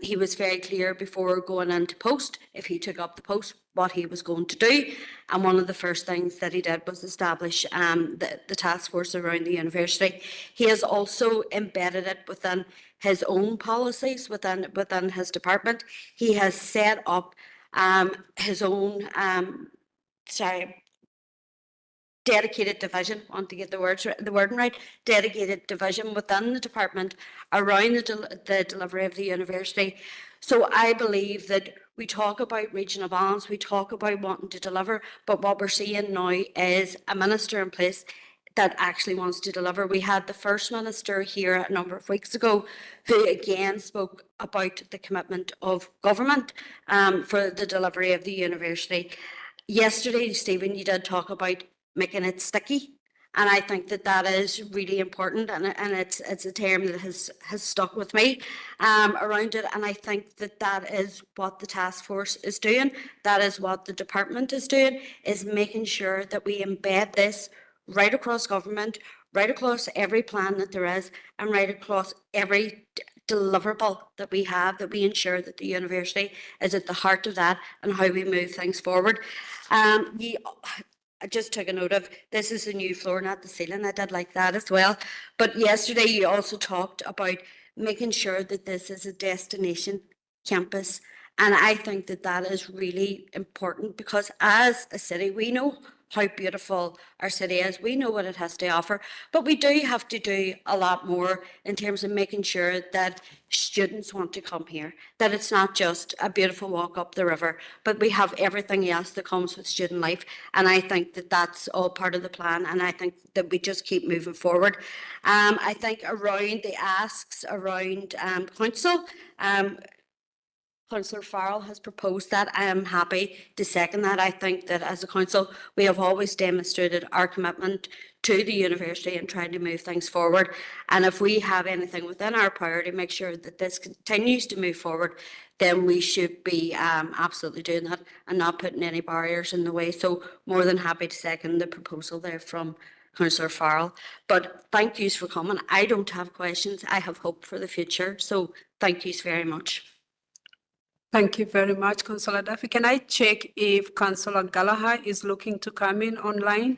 He was very clear before going into post, if he took up the post, what he was going to do. And one of the first things that he did was establish the task force around the university. He has also embedded it within his own policies, within his department. He has set up his own, dedicated division, want to get the wording right, dedicated division within the department around the delivery of the university. So I believe that we talk about regional balance, we talk about wanting to deliver, but what we're seeing now is a minister in place that actually wants to deliver. We had the First Minister here a number of weeks ago who again spoke about the commitment of government for the delivery of the university. Yesterday, Stephen, you did talk about making it sticky. And I think that is really important, and it's a term that has stuck with me around it. And I think that is what the task force is doing. That is what the department is doing, is making sure that we embed this right across government, right across every plan that there is, and right across every deliverable that we have, that we ensure that the university is at the heart of that and how we move things forward. I just took a note of, this is the new floor, not the ceiling. I did like that as well. But yesterday you also talked about making sure that this is a destination campus. And I think that is really important, because as a city, we know how beautiful our city is. We know what it has to offer, but we do have to do a lot more in terms of making sure that students want to come here, that it's not just a beautiful walk up the river, but we have everything else that comes with student life. And I think that that's all part of the plan, and I think that we just keep moving forward. I think around the asks around council, Councillor Farrell has proposed that. I am happy to second that. I think that as a council, we have always demonstrated our commitment to the university and trying to move things forward. And if we have anything within our power to make sure that this continues to move forward, then we should be absolutely doing that and not putting any barriers in the way. So more than happy to second the proposal there from Councillor Farrell. But thank yous for coming. I don't have questions. I have hope for the future. So thank yous very much. Thank you very much, Councillor Duffy. Can I check if Councillor Gallagher is looking to come in online?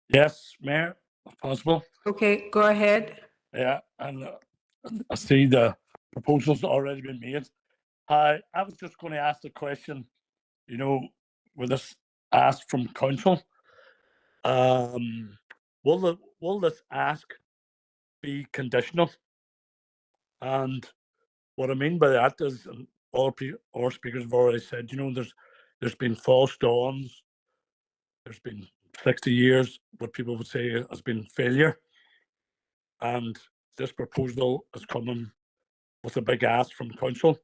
Yes, Mayor, if possible. Okay, go ahead. Yeah, and I see the proposal's already been made. I was just going to ask the question, you know, with this ask from council, will this ask be conditional? And what I mean by that is, and all speakers have already said, you know, there's been false dawns. There's been 60 years, what people would say has been failure. And this proposal is coming with a big ask from council.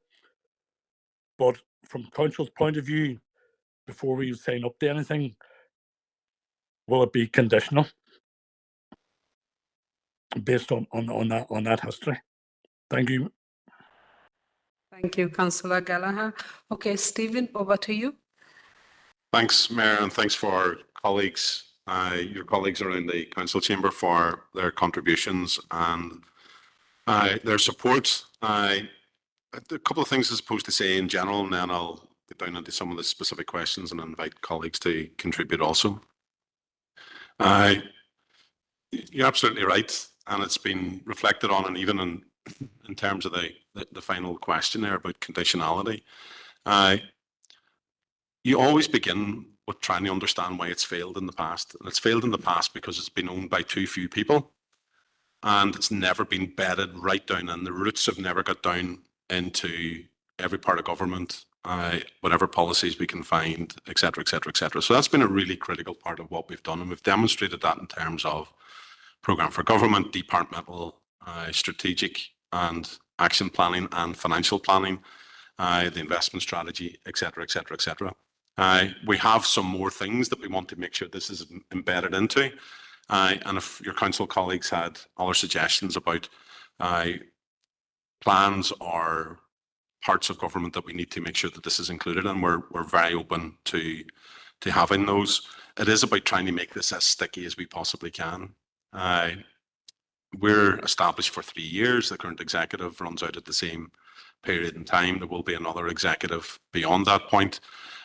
But from council's point of view, before we sign up to anything, will it be conditional based on that history? Thank you. Thank you, Councillor Gallagher. Okay, Stephen, over to you. Thanks, Mayor, and thanks for colleagues, your colleagues around the council chamber for their contributions and their support. A couple of things I suppose to say in general, and then I'll get down into some of the specific questions and invite colleagues to contribute also. You're absolutely right, and it's been reflected on, and even in terms of the final question there about conditionality. You always begin with trying to understand why it's failed in the past. And it's failed in the past because it's been owned by too few people, and it's never been bedded right down, and the roots have never got down into every part of government, whatever policies we can find, et cetera, et cetera, et cetera. So that's been a really critical part of what we've done, and we've demonstrated that in terms of programme for government, departmental, strategic and action planning and financial planning, the investment strategy, et cetera, et cetera, et cetera. We have some more things that we want to make sure this is embedded into. And if your council colleagues had other suggestions about plans or parts of government that we need to make sure that this is included in, we're very open to having those. It is about trying to make this as sticky as we possibly can. We're established for 3 years. The current executive runs out at the same period in time. There will be another executive beyond that point.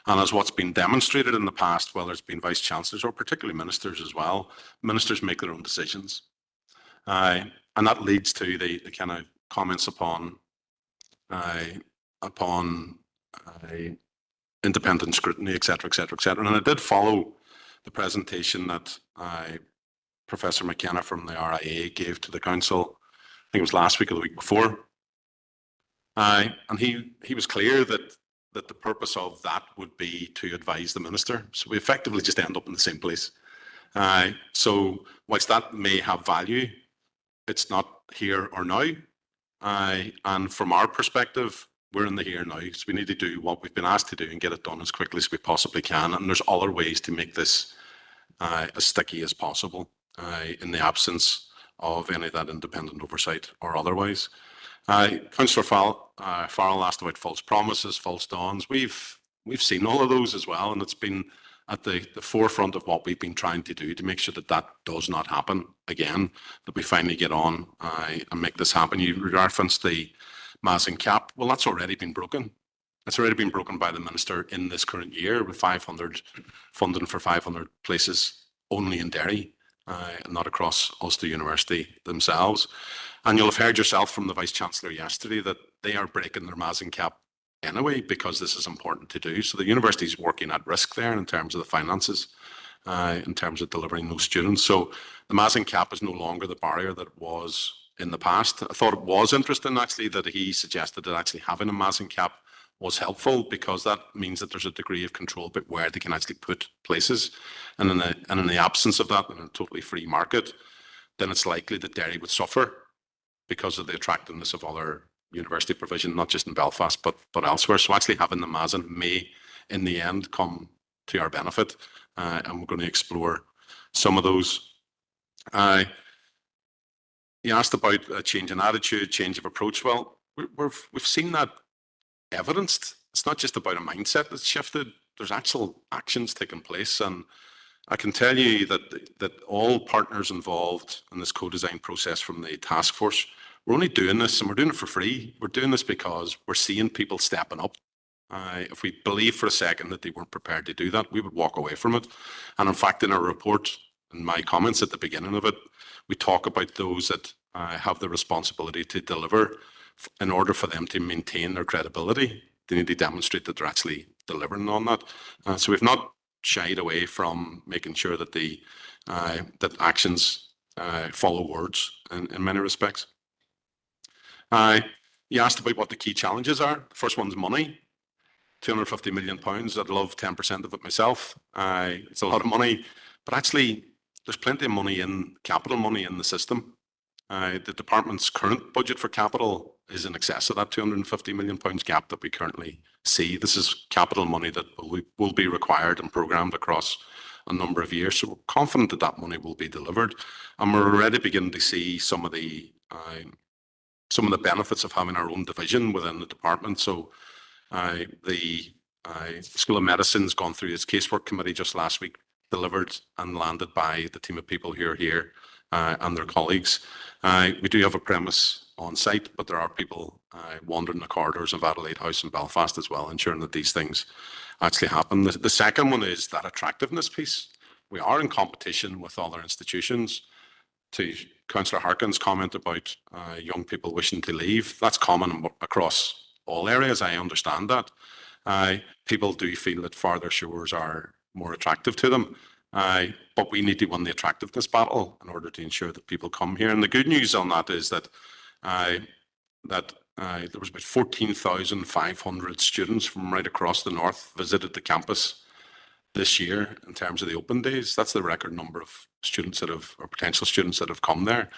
And as what's been demonstrated in the past, whether it's been vice chancellors or particularly ministers as well, ministers make their own decisions. And that leads to the kind of comments upon independent scrutiny, et cetera, et cetera, et cetera. And I did follow the presentation that Professor McKenna from the RIA gave to the council, I think it was last week or the week before. And he was clear that the purpose of that would be to advise the minister. So we effectively just end up in the same place. So whilst that may have value, it's not here or now. And from our perspective, we're in the here now. So we need to do what we've been asked to do and get it done as quickly as we possibly can. And there's other ways to make this as sticky as possible in the absence of any of that independent oversight or otherwise. Councillor Farrell asked about false promises, false dawns. We've seen all of those as well, and it's been at the forefront of what we've been trying to do to make sure that that does not happen again, that we finally get on and make this happen. You referenced the Massing cap. Well, that's already been broken. It's already been broken by the minister in this current year with 500 funding for 500 places only in Derry and not across Ulster University themselves. And you'll have heard yourself from the Vice Chancellor yesterday that they are breaking their Massing cap anyway because this is important to do. So the university is working at risk there in terms of the finances, in terms of delivering those students. So the Massing cap is no longer the barrier that it was in the past. I thought it was interesting actually that he suggested that actually having a Massing cap was helpful because that means that there's a degree of control about where they can actually put places. And in the absence of that, in a totally free market, then it's likely that Derry would suffer because of the attractiveness of other university provision, not just in Belfast, but elsewhere. So actually having them as in may, in the end, come to our benefit. And we're going to explore some of those. You asked about a change in attitude, change of approach. Well, we've seen that evidenced. It's not just about a mindset that's shifted. There's actual actions taking place. And I can tell you that all partners involved in this co-design process from the task force, we're only doing this, and we're doing it for free. We're doing this because we're seeing people stepping up. If we believe for a second that they weren't prepared to do that, we would walk away from it. And in fact, in our report, in my comments at the beginning of it, we talk about those that have the responsibility to deliver. In order for them to maintain their credibility, they need to demonstrate that they're actually delivering on that. So we've not shied away from making sure that that actions follow words in many respects. You asked about what the key challenges are. The first one's money. £250 million. I'd love 10% of it myself. It's a lot of money, but actually there's plenty of money capital money in the system. The department's current budget for capital is in excess of that £250 million gap that we currently see. This is capital money that will be required and programmed across a number of years. So we're confident that that money will be delivered, and we're already beginning to see some of the benefits of having our own division within the department. So the School of Medicine's gone through its casework committee just last week, delivered and landed by the team of people who are here and their colleagues. We do have a premise on site, but there are people wandering the corridors of Adelaide House in Belfast as well, ensuring that these things actually happen. The second one is that attractiveness piece. We are in competition with other institutions. To Councillor Harkin's comment about young people wishing to leave, that's common across all areas. I understand that. People do feel that farther shores are more attractive to them. But we need to win the attractiveness battle in order to ensure that people come here. And the good news on that is that there was about 14,500 students from right across the north visited the campus this year in terms of the open days. That's the record number of students or potential students that have come there.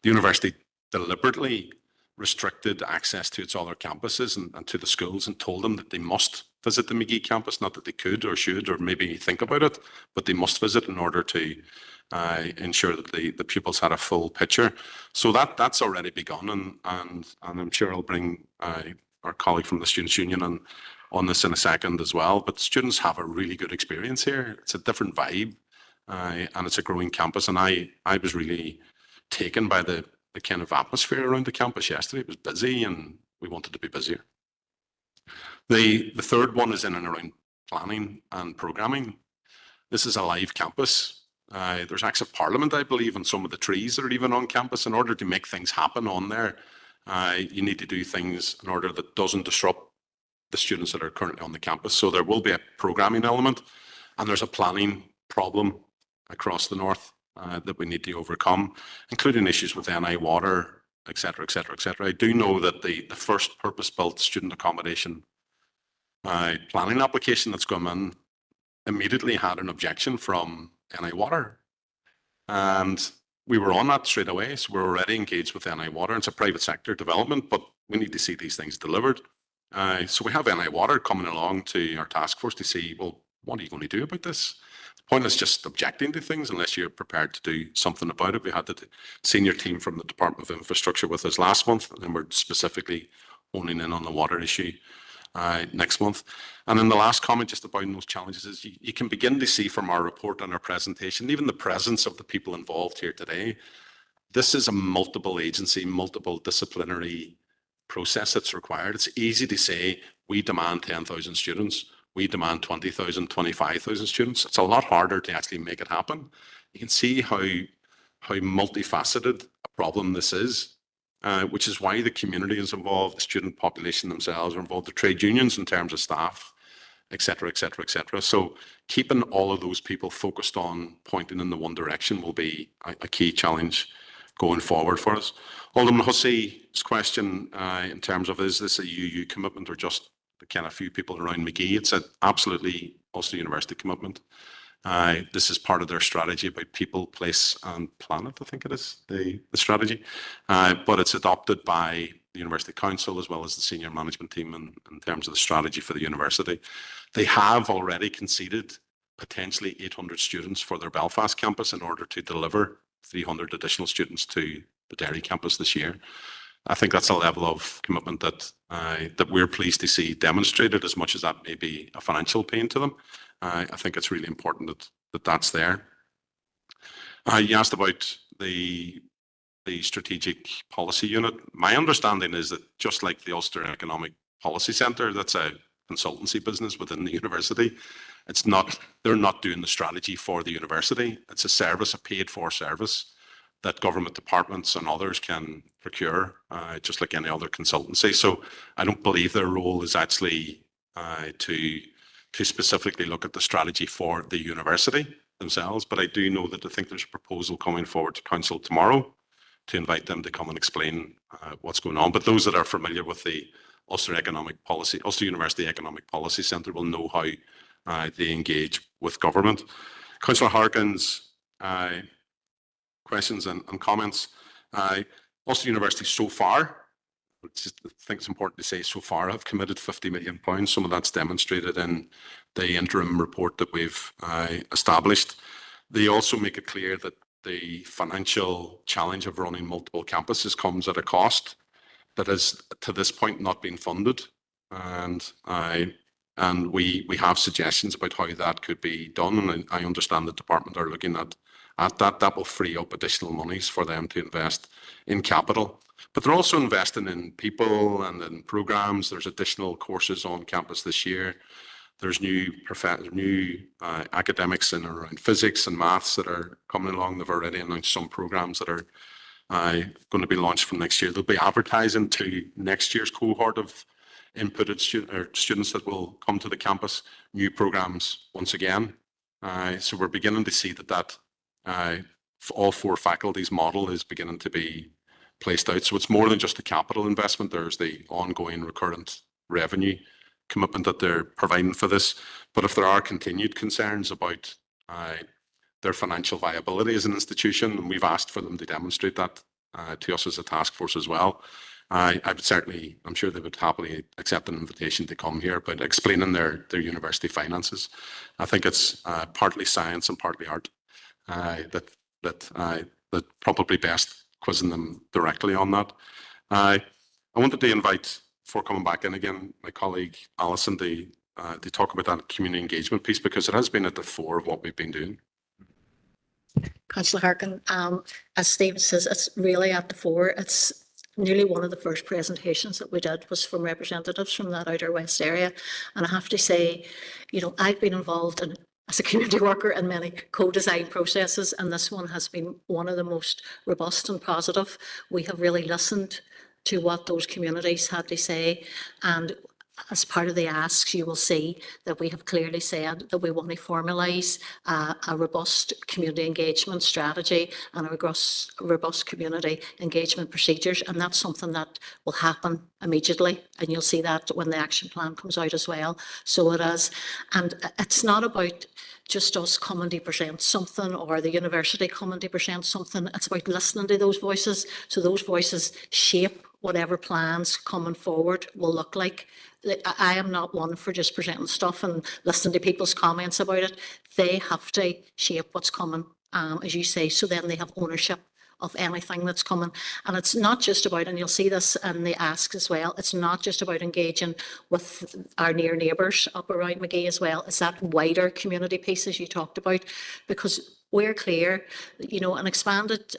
The university deliberately restricted access to its other campuses and to the schools and told them that they must visit the Magee campus, not that they could or should or maybe think about it, but they must visit in order to ensure that the pupils had a full picture. So that's already begun, and I'm sure I'll bring our colleague from the Students' Union on this in a second as well. But students have a really good experience here. It's a different vibe, and it's a growing campus. And I was really taken by the kind of atmosphere around the campus yesterday. It was busy, and we wanted to be busier. The third one is in and around planning and programming. This is a live campus. There's acts of parliament, I believe, on some of the trees that are even on campus. In order to make things happen on there, you need to do things in order that doesn't disrupt the students that are currently on the campus. So there will be a programming element, and there's a planning problem across the north that we need to overcome, including issues with NI water, etc., etc., etc. I do know that the first purpose-built student accommodation planning application that's come in immediately had an objection from NI water, and we were on that straight away. So we're already engaged with NI water. It's a private sector development, but we need to see these things delivered. So we have NI water coming along to our task force to see, well, what are you going to do about this? The point is just objecting to things unless you're prepared to do something about it. We had the senior team from the Department of Infrastructure with us last month, and we're specifically honing in on the water issue next month. And then the last comment just about those challenges is you can begin to see from our report and our presentation, even the presence of the people involved here today, this is a multiple agency, multiple disciplinary process that's required. It's easy to say we demand 10,000 students, we demand 20,000, 25,000 students. It's a lot harder to actually make it happen. You can see how multifaceted a problem this is. Which is why the community is involved, the student population themselves are involved, the trade unions in terms of staff, etc., etc., etc. So keeping all of those people focused on pointing in the one direction will be a key challenge going forward for us. Alderman Hussey's question in terms of is this a UU commitment or just the kind of few people around Magee? It's absolutely Ulster University commitment. This is part of their strategy about people, place and planet, I think it is, the strategy. But it's adopted by the University Council as well as the senior management team in terms of the strategy for the university. They have already conceded potentially 800 students for their Belfast campus in order to deliver 300 additional students to the Derry campus this year. I think that's a level of commitment that that we're pleased to see demonstrated, as much as that may be a financial pain to them. I think it's really important that that's there. You asked about the strategic policy unit. My understanding is that just like the Ulster Economic Policy Centre, that's a consultancy business within the university. They're not doing the strategy for the university. It's a service, a paid for service that government departments and others can procure, just like any other consultancy. So I don't believe their role is actually to specifically look at the strategy for the university themselves. But I do know that I think there's a proposal coming forward to council tomorrow to invite them to come and explain what's going on. But those that are familiar with the Ulster University Economic Policy Centre will know how they engage with government. Councillor Harkin's questions and comments. Ulster University so far, I think it's important to say so far, have committed £50 million. Some of that's demonstrated in the interim report that we've established. They also make it clear that the financial challenge of running multiple campuses comes at a cost that has to this point not been funded. And we have suggestions about how that could be done. And I understand the department are looking at that. That will free up additional monies for them to invest in capital. But they're also investing in people and in programs. There's additional courses on campus this year. There's new academics in around physics and maths that are coming along. They've already announced some programs that are going to be launched from next year. They'll be advertising to next year's cohort of inputted students that will come to the campus, new programs once again. So we're beginning to see that all 4 faculties model is beginning to be placed out. So it's more than just the capital investment. There's the ongoing recurrent revenue commitment that they're providing for this. But if there are continued concerns about their financial viability as an institution, and we've asked for them to demonstrate that to us as a task force as well, I would certainly, I'm sure they would happily accept an invitation to come here, but explaining their university finances. I think it's partly science and partly art that probably best quizzing them directly on that. I wanted to invite, before coming back in again, my colleague Alison to talk about that community engagement piece, because it has been at the fore of what we've been doing. Councillor Harkin, as Stephen says, it's really at the fore. It's nearly one of the first presentations that we did was from representatives from that Outer West area. And I have to say, you know, I've been involved in, as a community worker, in many co-design processes, and this one has been one of the most robust and positive. We have really listened to what those communities had to say, and as part of the asks, you will see that we have clearly said that we want to formalise a robust community engagement strategy and a robust community engagement procedures. And that's something that will happen immediately. And you'll see that when the action plan comes out as well. So it is. And it's not about just us coming to present something or the university coming to present something. It's about listening to those voices. So those voices shape whatever plans coming forward will look like. I am not one for just presenting stuff and listening to people's comments about it. They have to shape what's coming, as you say, so then they have ownership of anything that's coming. And it's not just about, and you'll see this in the asks as well, it's not just about engaging with our near neighbours up around Magee as well. It's that wider community piece, as you talked about, because we're clear, you know, an expanded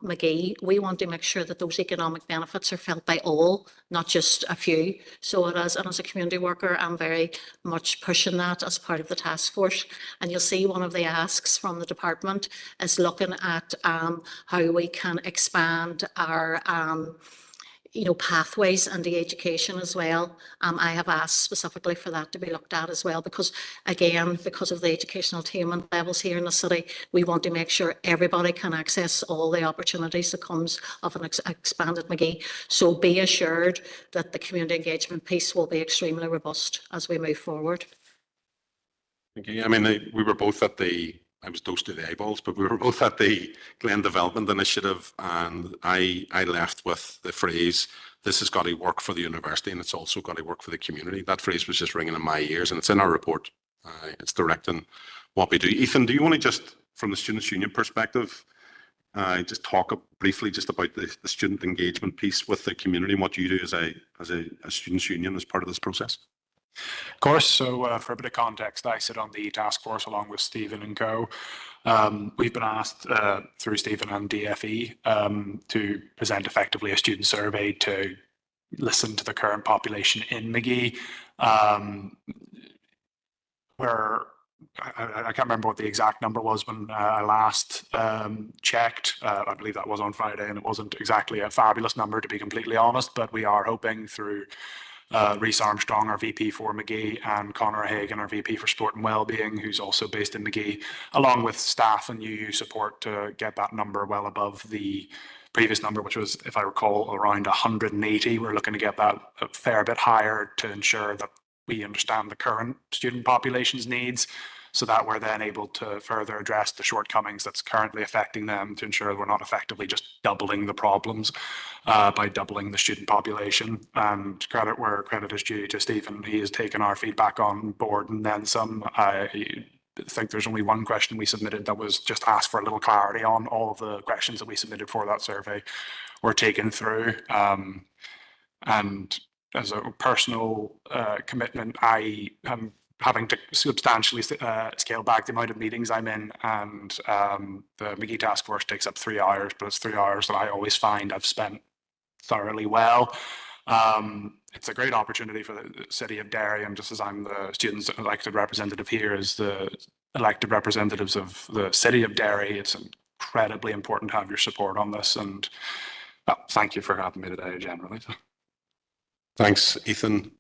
Magee, we want to make sure that those economic benefits are felt by all, not just a few. So it is, and as a community worker, I'm very much pushing that as part of the task force. And you'll see one of the asks from the department is looking at how we can expand our you know, pathways and the education as well. I have asked specifically for that to be looked at as well, because again, because of the educational attainment levels here in the city, we want to make sure everybody can access all the opportunities that comes of an expanded Magee. So be assured that the community engagement piece will be extremely robust as we move forward. Thank you. I mean, we were both at I was dosed to the eyeballs, but we were both at the Glen Development Initiative, and I left with the phrase, this has got to work for the university and it's also got to work for the community. That phrase was just ringing in my ears, and it's in our report. It's directing what we do. Ethan, do you want to just, from the Students' Union perspective, just talk briefly just about the student engagement piece with the community and what you do as a Students' Union as part of this process? Of course. So for a bit of context, I sit on the task force along with Stephen and co. We've been asked through Stephen and DFE to present effectively a student survey to listen to the current population in Magee. Where I can't remember what the exact number was when I last checked. I believe that was on Friday, and it wasn't exactly a fabulous number, to be completely honest, but we are hoping through Rhys Armstrong, our VP for Magee, and Conor Hagan, our VP for Sport and Wellbeing, who's also based in Magee, along with staff and UU support to get that number well above the previous number, which was, if I recall, around 180. We're looking to get that a fair bit higher to ensure that we understand the current student population's needs, so that we're then able to further address the shortcomings that's currently affecting them, to ensure we're not effectively just doubling the problems by doubling the student population. And credit where credit is due to Stephen. He has taken our feedback on board and then some. I think there's only one question we submitted that was just asked for a little clarity on. All of the questions that we submitted for that survey were taken through. And as a personal commitment, I am having to substantially scale back the amount of meetings I'm in, and the Magee Task Force takes up 3 hours, but it's 3 hours that I always find I've spent thoroughly well. It's a great opportunity for the City of Derry, and just as I'm the students' elected representative here, as the elected representatives of the City of Derry, it's incredibly important to have your support on this, and thank you for having me today generally. Thanks, Ethan.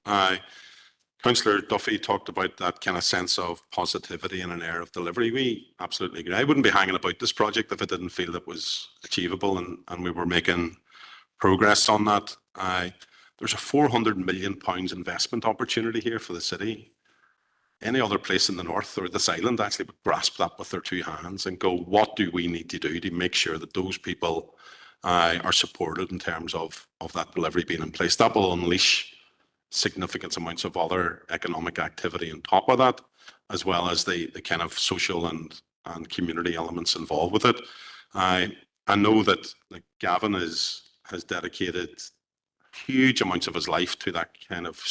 Councillor Duffy talked about that kind of sense of positivity and an air of delivery. We absolutely agree. I wouldn't be hanging about this project if I didn't feel it was achievable and we were making progress on that. There's a £400 million investment opportunity here for the city. Any other place in the north or this island actually would grasp that with their 2 hands and go, what do we need to do to make sure that those people are supported in terms of that delivery being in place? That will unleash significant amounts of other economic activity on top of that, as well as the kind of social and community elements involved with it. I know that Gavin has dedicated huge amounts of his life to that kind of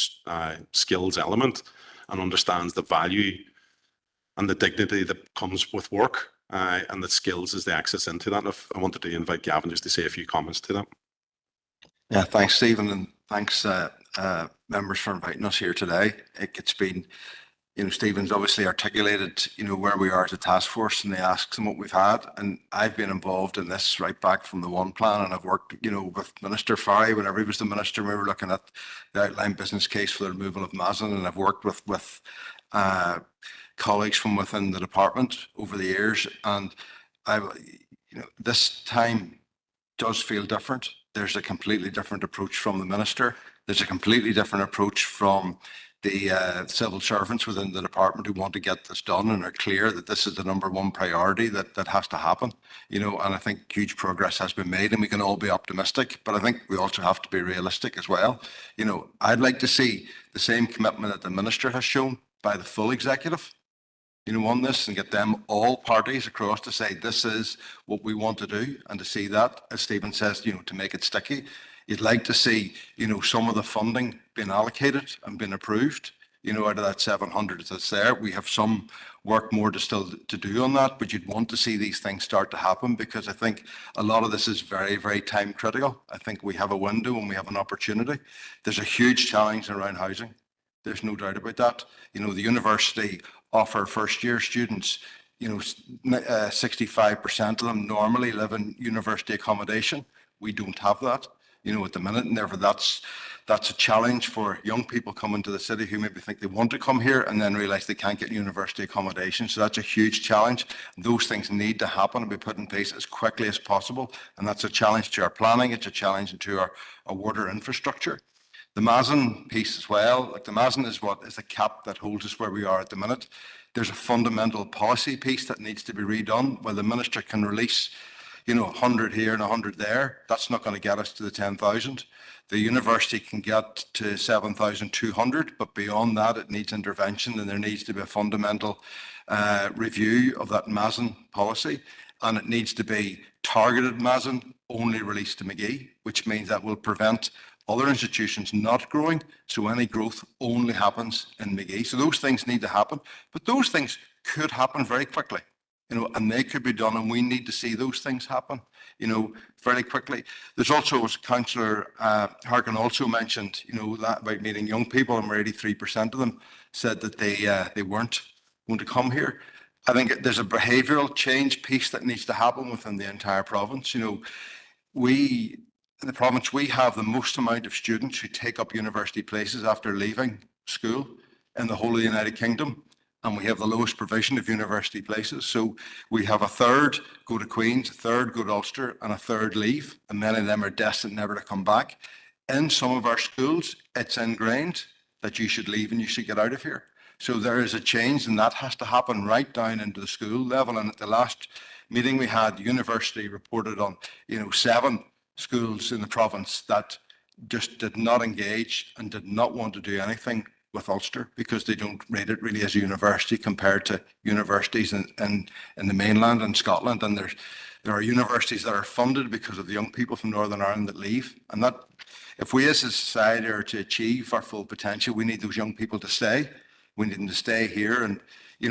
skills element and understands the value and the dignity that comes with work, and the skills is the access into that. If I wanted to invite Gavin just to say a few comments to that. Yeah, thanks, Stephen, and thanks members for inviting us here today. It's been, Stephen's obviously articulated, where we are as a task force and the asks and what we've had. And I've been involved in this right back from the One Plan, and I've worked, with Minister Farry whenever he was the minister. We were looking at the outline business case for the removal of Mazin, and I've worked with colleagues from within the department over the years. And this time does feel different. There's a completely different approach from the minister. There's a completely different approach from the civil servants within the department who want to get this done and are clear that this is the #1 priority that has to happen. And I think huge progress has been made, and we can all be optimistic, but I think we also have to be realistic as well. I'd like to see the same commitment that the minister has shown by the full executive, on this, and get them all parties across to say this is what we want to do, and to see that, as Stephen says, to make it sticky. You'd like to see, some of the funding being allocated and being approved, out of that 700 that's there. We have some work more to do on that, but you'd want to see these things start to happen, because I think a lot of this is very, very time critical. I think we have a window and we have an opportunity. There's a huge challenge around housing. There's no doubt about that. The university offer first year students, 65% of them normally live in university accommodation. We don't have that, at the minute, and therefore that's a challenge for young people coming to the city who maybe think they want to come here and then realise they can't get university accommodation. So that's a huge challenge. Those things need to happen and be put in place as quickly as possible, and that's a challenge to our planning. It's a challenge to our water infrastructure. The Mazin piece as well, the Mazin is the cap that holds us where we are at the minute. There's a fundamental policy piece that needs to be redone, where the minister can release, 100 here and 100 there. That's not going to get us to the 10,000. The university can get to 7,200, but beyond that, it needs intervention, and there needs to be a fundamental review of that MASN policy, and it needs to be targeted MASN only released to McGee, which means that will prevent other institutions not growing. So any growth only happens in McGee. So those things need to happen, but those things could happen very quickly, and they could be done, and we need to see those things happen, very quickly. There's also, as Councillor Harkin also mentioned, that about meeting young people, and where 83% of them said that they weren't going to come here. I think there's a behavioural change piece that needs to happen within the entire province. In the province, we have the most amount of students who take up university places after leaving school in the whole of the United Kingdom, and we have the lowest provision of university places. So we have a third go to Queen's, a third go to Ulster, and a third leave, and many of them are destined never to come back. In some of our schools, it's ingrained that you should leave and you should get out of here. So there is a change, and that has to happen right down into the school level. And at the last meeting we had, the university reported on, 7 schools in the province that just did not engage and did not want to do anything with Ulster because they don't rate it really as a university compared to universities in the mainland and Scotland. And there are universities that are funded because of the young people from Northern Ireland that leave. And that, if we as a society are to achieve our full potential, we need those young people to stay. We need them to stay here and,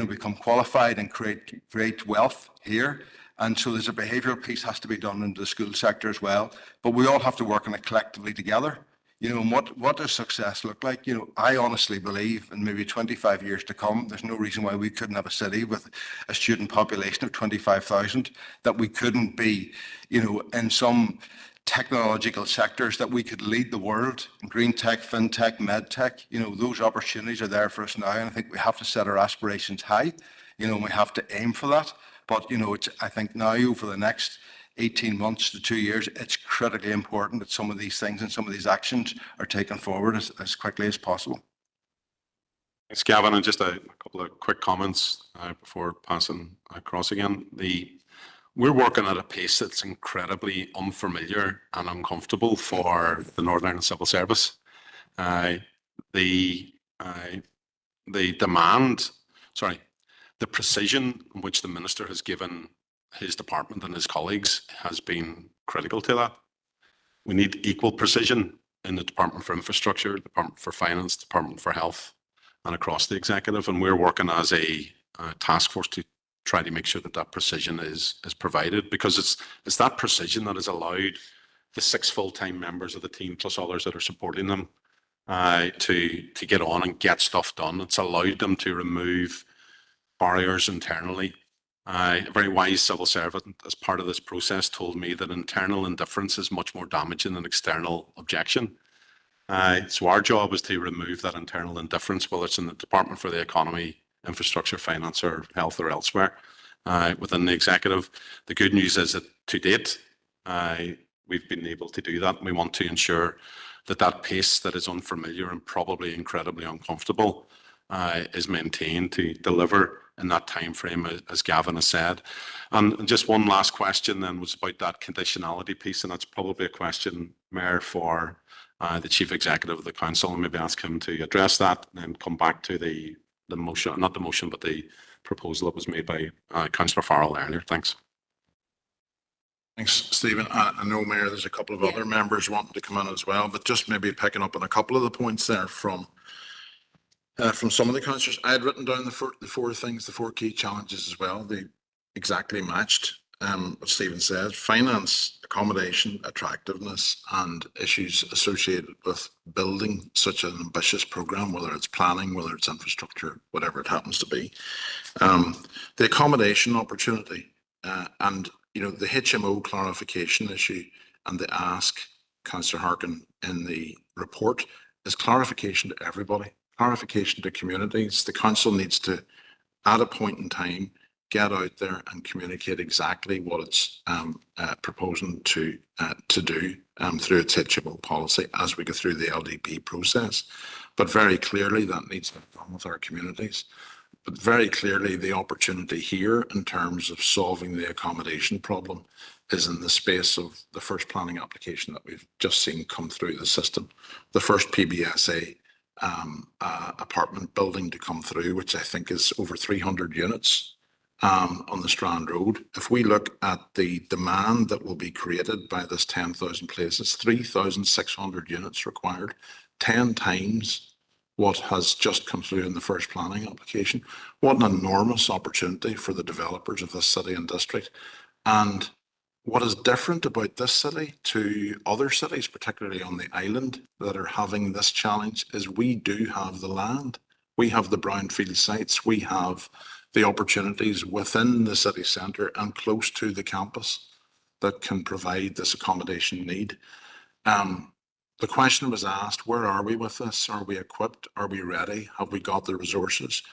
become qualified and create wealth here. And so there's a behavioural piece has to be done into the school sector as well. But we all have to work on it collectively together. And what does success look like? I honestly believe in maybe 25 years to come, there's no reason why we couldn't have a city with a student population of 25,000, that we couldn't be, in some technological sectors that we could lead the world in green tech, fintech, med tech. Those opportunities are there for us now. And I think we have to set our aspirations high, and we have to aim for that. But, I think now over the next 18 months to 2 years, it's critically important that some of these things and some of these actions are taken forward as quickly as possible. Thanks, Gavin. And just a couple of quick comments before passing across again. We're working at a pace that's incredibly unfamiliar and uncomfortable for the Northern Ireland Civil Service. The precision in which the Minister has given his department and his colleagues has been critical to that. We need equal precision in the Department for Infrastructure, Department for Finance, Department for Health, and across the executive. And we're working as a task force to try to make sure that that precision is provided, because it's that precision that has allowed the 6 full-time members of the team plus others that are supporting them to get on and get stuff done. It's allowed them to remove barriers internally. A very wise civil servant, as part of this process, told me that internal indifference is much more damaging than external objection. So our job is to remove that internal indifference, whether it's in the Department for the Economy, Infrastructure, Finance, or Health, or elsewhere within the executive. The good news is that to date, we've been able to do that. And we want to ensure that that pace that is unfamiliar and probably incredibly uncomfortable is maintained to deliver in that time frame, as Gavin has said. And just one last question then was about that conditionality piece, and that's probably a question, Mayor, for the Chief Executive of the Council, and maybe ask him to address that and then come back to the motion, not the motion, but the proposal that was made by Councillor Farrell earlier. Thanks. Thanks, Stephen. I know, Mayor, there's a couple of other members wanting to come in as well, but just maybe picking up on a couple of the points there from some of the councillors. I had written down the four things, the 4 key challenges as well. They exactly matched what Stephen said: finance, accommodation, attractiveness, and issues associated with building such an ambitious programme, whether it's planning, whether it's infrastructure, whatever it happens to be. The accommodation opportunity and the HMO clarification issue and the ask, Councillor Harkin, in the report is clarification to everybody. Clarification to communities. The council needs to, at a point in time, get out there and communicate exactly what it's proposing to do through its HMO policy as we go through the LDP process. But very clearly that needs to be done with our communities. But very clearly, the opportunity here in terms of solving the accommodation problem is in the space of the first planning application that we've just seen come through the system. The first PBSA apartment building to come through, which I think is over 300 units on the Strand Road. If we look at the demand that will be created by this 10,000 places, 3,600 units required, 10 times what has just come through in the first planning application. What an enormous opportunity for the developers of this city and district. And what is different about this city to other cities, particularly on the island, that are having this challenge is we do have the land. We have the brownfield sites. We have the opportunities within the city centre and close to the campus that can provide this accommodation need. The question was asked, where are we with this? Are we equipped? Are we ready? Have we got the resources?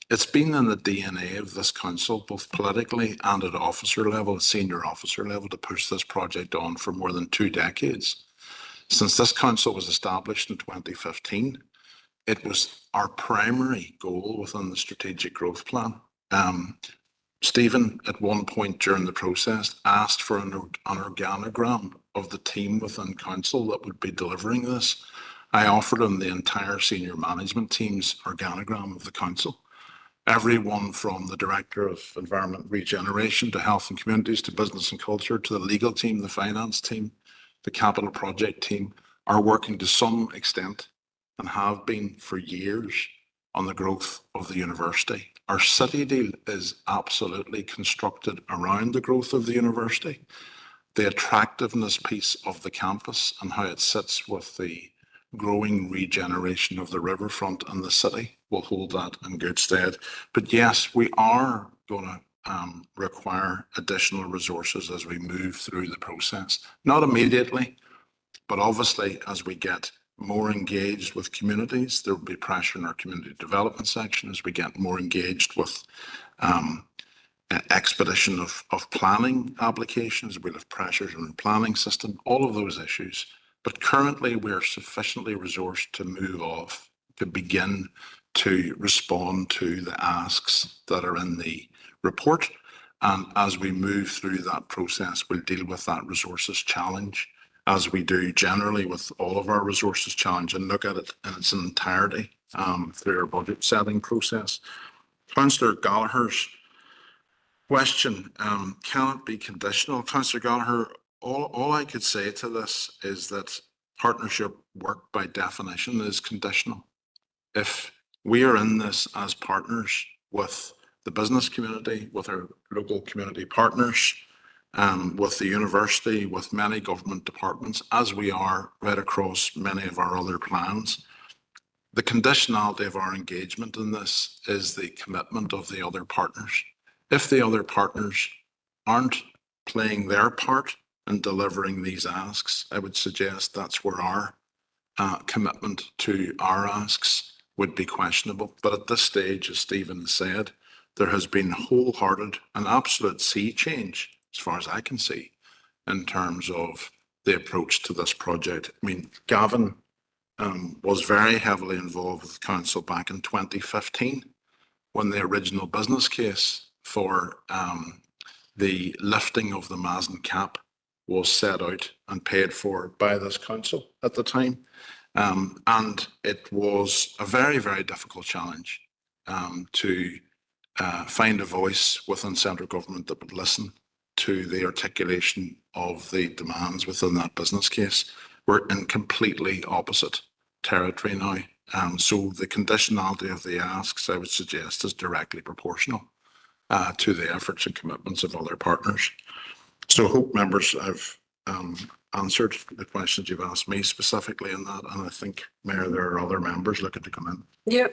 It's been in the DNA of this council, both politically and at officer level, senior officer level, to push this project on for more than 2 decades. Since this council was established in 2015, it was our primary goal within the strategic growth plan. Stephen, at one point during the process, asked for an organogram of the team within council that would be delivering this. I offered him the entire senior management team's organogram of the council. Everyone from the Director of Environment Regeneration to Health and Communities to Business and Culture to the legal team, the finance team, the capital project team are working to some extent and have been for years on the growth of the university. Our city deal is absolutely constructed around the growth of the university. The attractiveness piece of the campus and how it sits with the growing regeneration of the riverfront and the city will hold that in good stead. But yes, we are going to require additional resources as we move through the process. Not immediately, but obviously as we get more engaged with communities, there will be pressure in our community development section as we get more engaged with expedition of planning applications. We'll have pressures on the planning system, all of those issues. But currently we are sufficiently resourced to move off, to begin to respond to the asks that are in the report. And as we move through that process, we'll deal with that resources challenge, as we do generally with all of our resources challenge, and look at it in its entirety through our budget setting process. Councillor Gallagher's question, can it be conditional? Councillor Gallagher, all I could say to this is that partnership work by definition is conditional. If we are in this as partners with the business community, with our local community partners, with the university, with many government departments, as we are right across many of our other plans, the conditionality of our engagement in this is the commitment of the other partners. If the other partners aren't playing their part in delivering these asks, I would suggest that's where our commitment to our asks would be questionable. But at this stage, as Stephen said, there has been wholehearted and absolute sea change, as far as I can see, in terms of the approach to this project. I mean, Gavin was very heavily involved with council back in 2015 when the original business case for the lifting of the Mazen cap was set out and paid for by this council at the time. And it was a very, very difficult challenge to find a voice within central government that would listen to the articulation of the demands within that business case. We're in completely opposite territory now. So the conditionality of the asks, I would suggest, is directly proportional to the efforts and commitments of other partners. So I hope, members, I've answered the questions you've asked me specifically in that, and I think, Mayor, there are other members looking to come in. Yeah.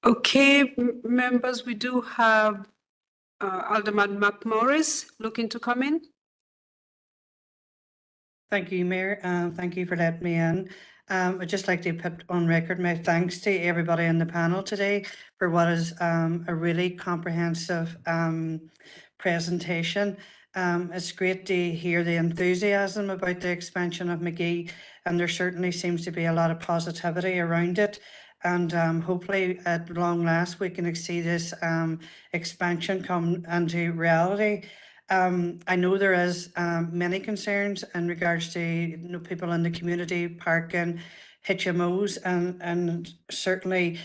Okay, members, we do have Alderman McMorris looking to come in. Thank you, Mayor, and thank you for letting me in. I'd just like to put on record my thanks to everybody on the panel today for what is a really comprehensive presentation. It's great to hear the enthusiasm about the expansion of McGee, and there certainly seems to be a lot of positivity around it. And hopefully at long last, we can see this expansion come into reality. I know there is many concerns in regards to people in the community parking, HMOs, and certainly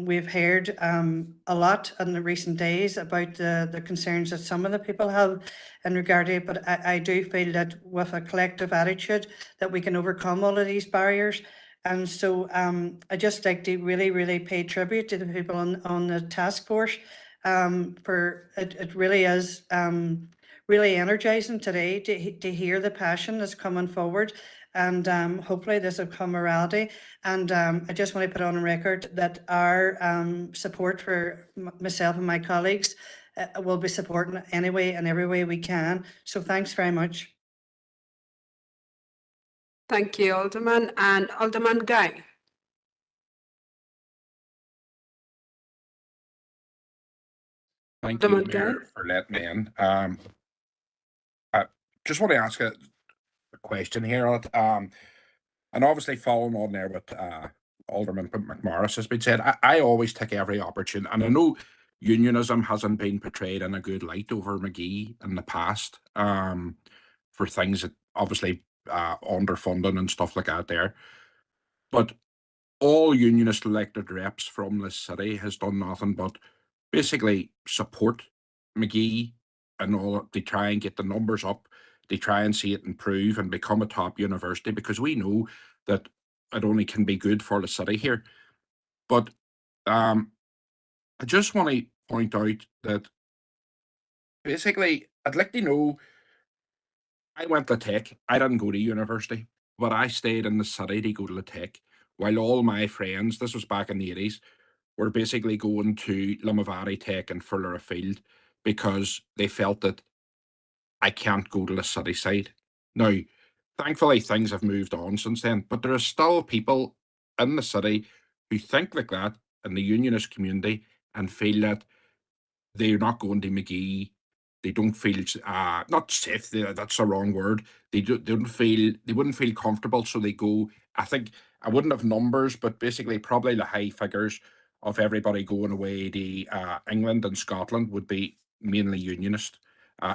we've heard a lot in the recent days about the concerns that some of the people have in regard to it, but I do feel that with a collective attitude that we can overcome all of these barriers. And so I just like to really pay tribute to the people on the task force for it really is really energizing today to hear the passion that's coming forward. And hopefully this will come a reality. And I just want to put on record that our support for myself and my colleagues will be supporting any way and every way we can. So thanks very much. Thank you, Alderman. And Alderman Guy. Thank you, Alderman Guy. Mayor, for letting me in. I just want to ask a question here. And obviously following on there with Alderman McMorris has been said, I always take every opportunity, and I know unionism hasn't been portrayed in a good light over McGee in the past for things that obviously underfunding and stuff like that there. But all unionist elected reps from this city has done nothing but basically support McGee and all. They try and get the numbers up. They try and see it improve and become a top university, because we know that it only can be good for the city here. But I just want to point out that basically I'd like to know, I went to Tech. I didn't go to university, but I stayed in the city to go to the Tech, while all my friends, this was back in the 80s, were basically going to Limavady Tech and further afield because they felt that I can't go to the city side. Now, thankfully, things have moved on since then, but there are still people in the city who think like that in the unionist community and feel that they're not going to McGee. They don't feel not safe. That's the wrong word. They wouldn't feel comfortable, so they go. I think I wouldn't have numbers, but basically probably the high figures of everybody going away to England and Scotland would be mainly unionist.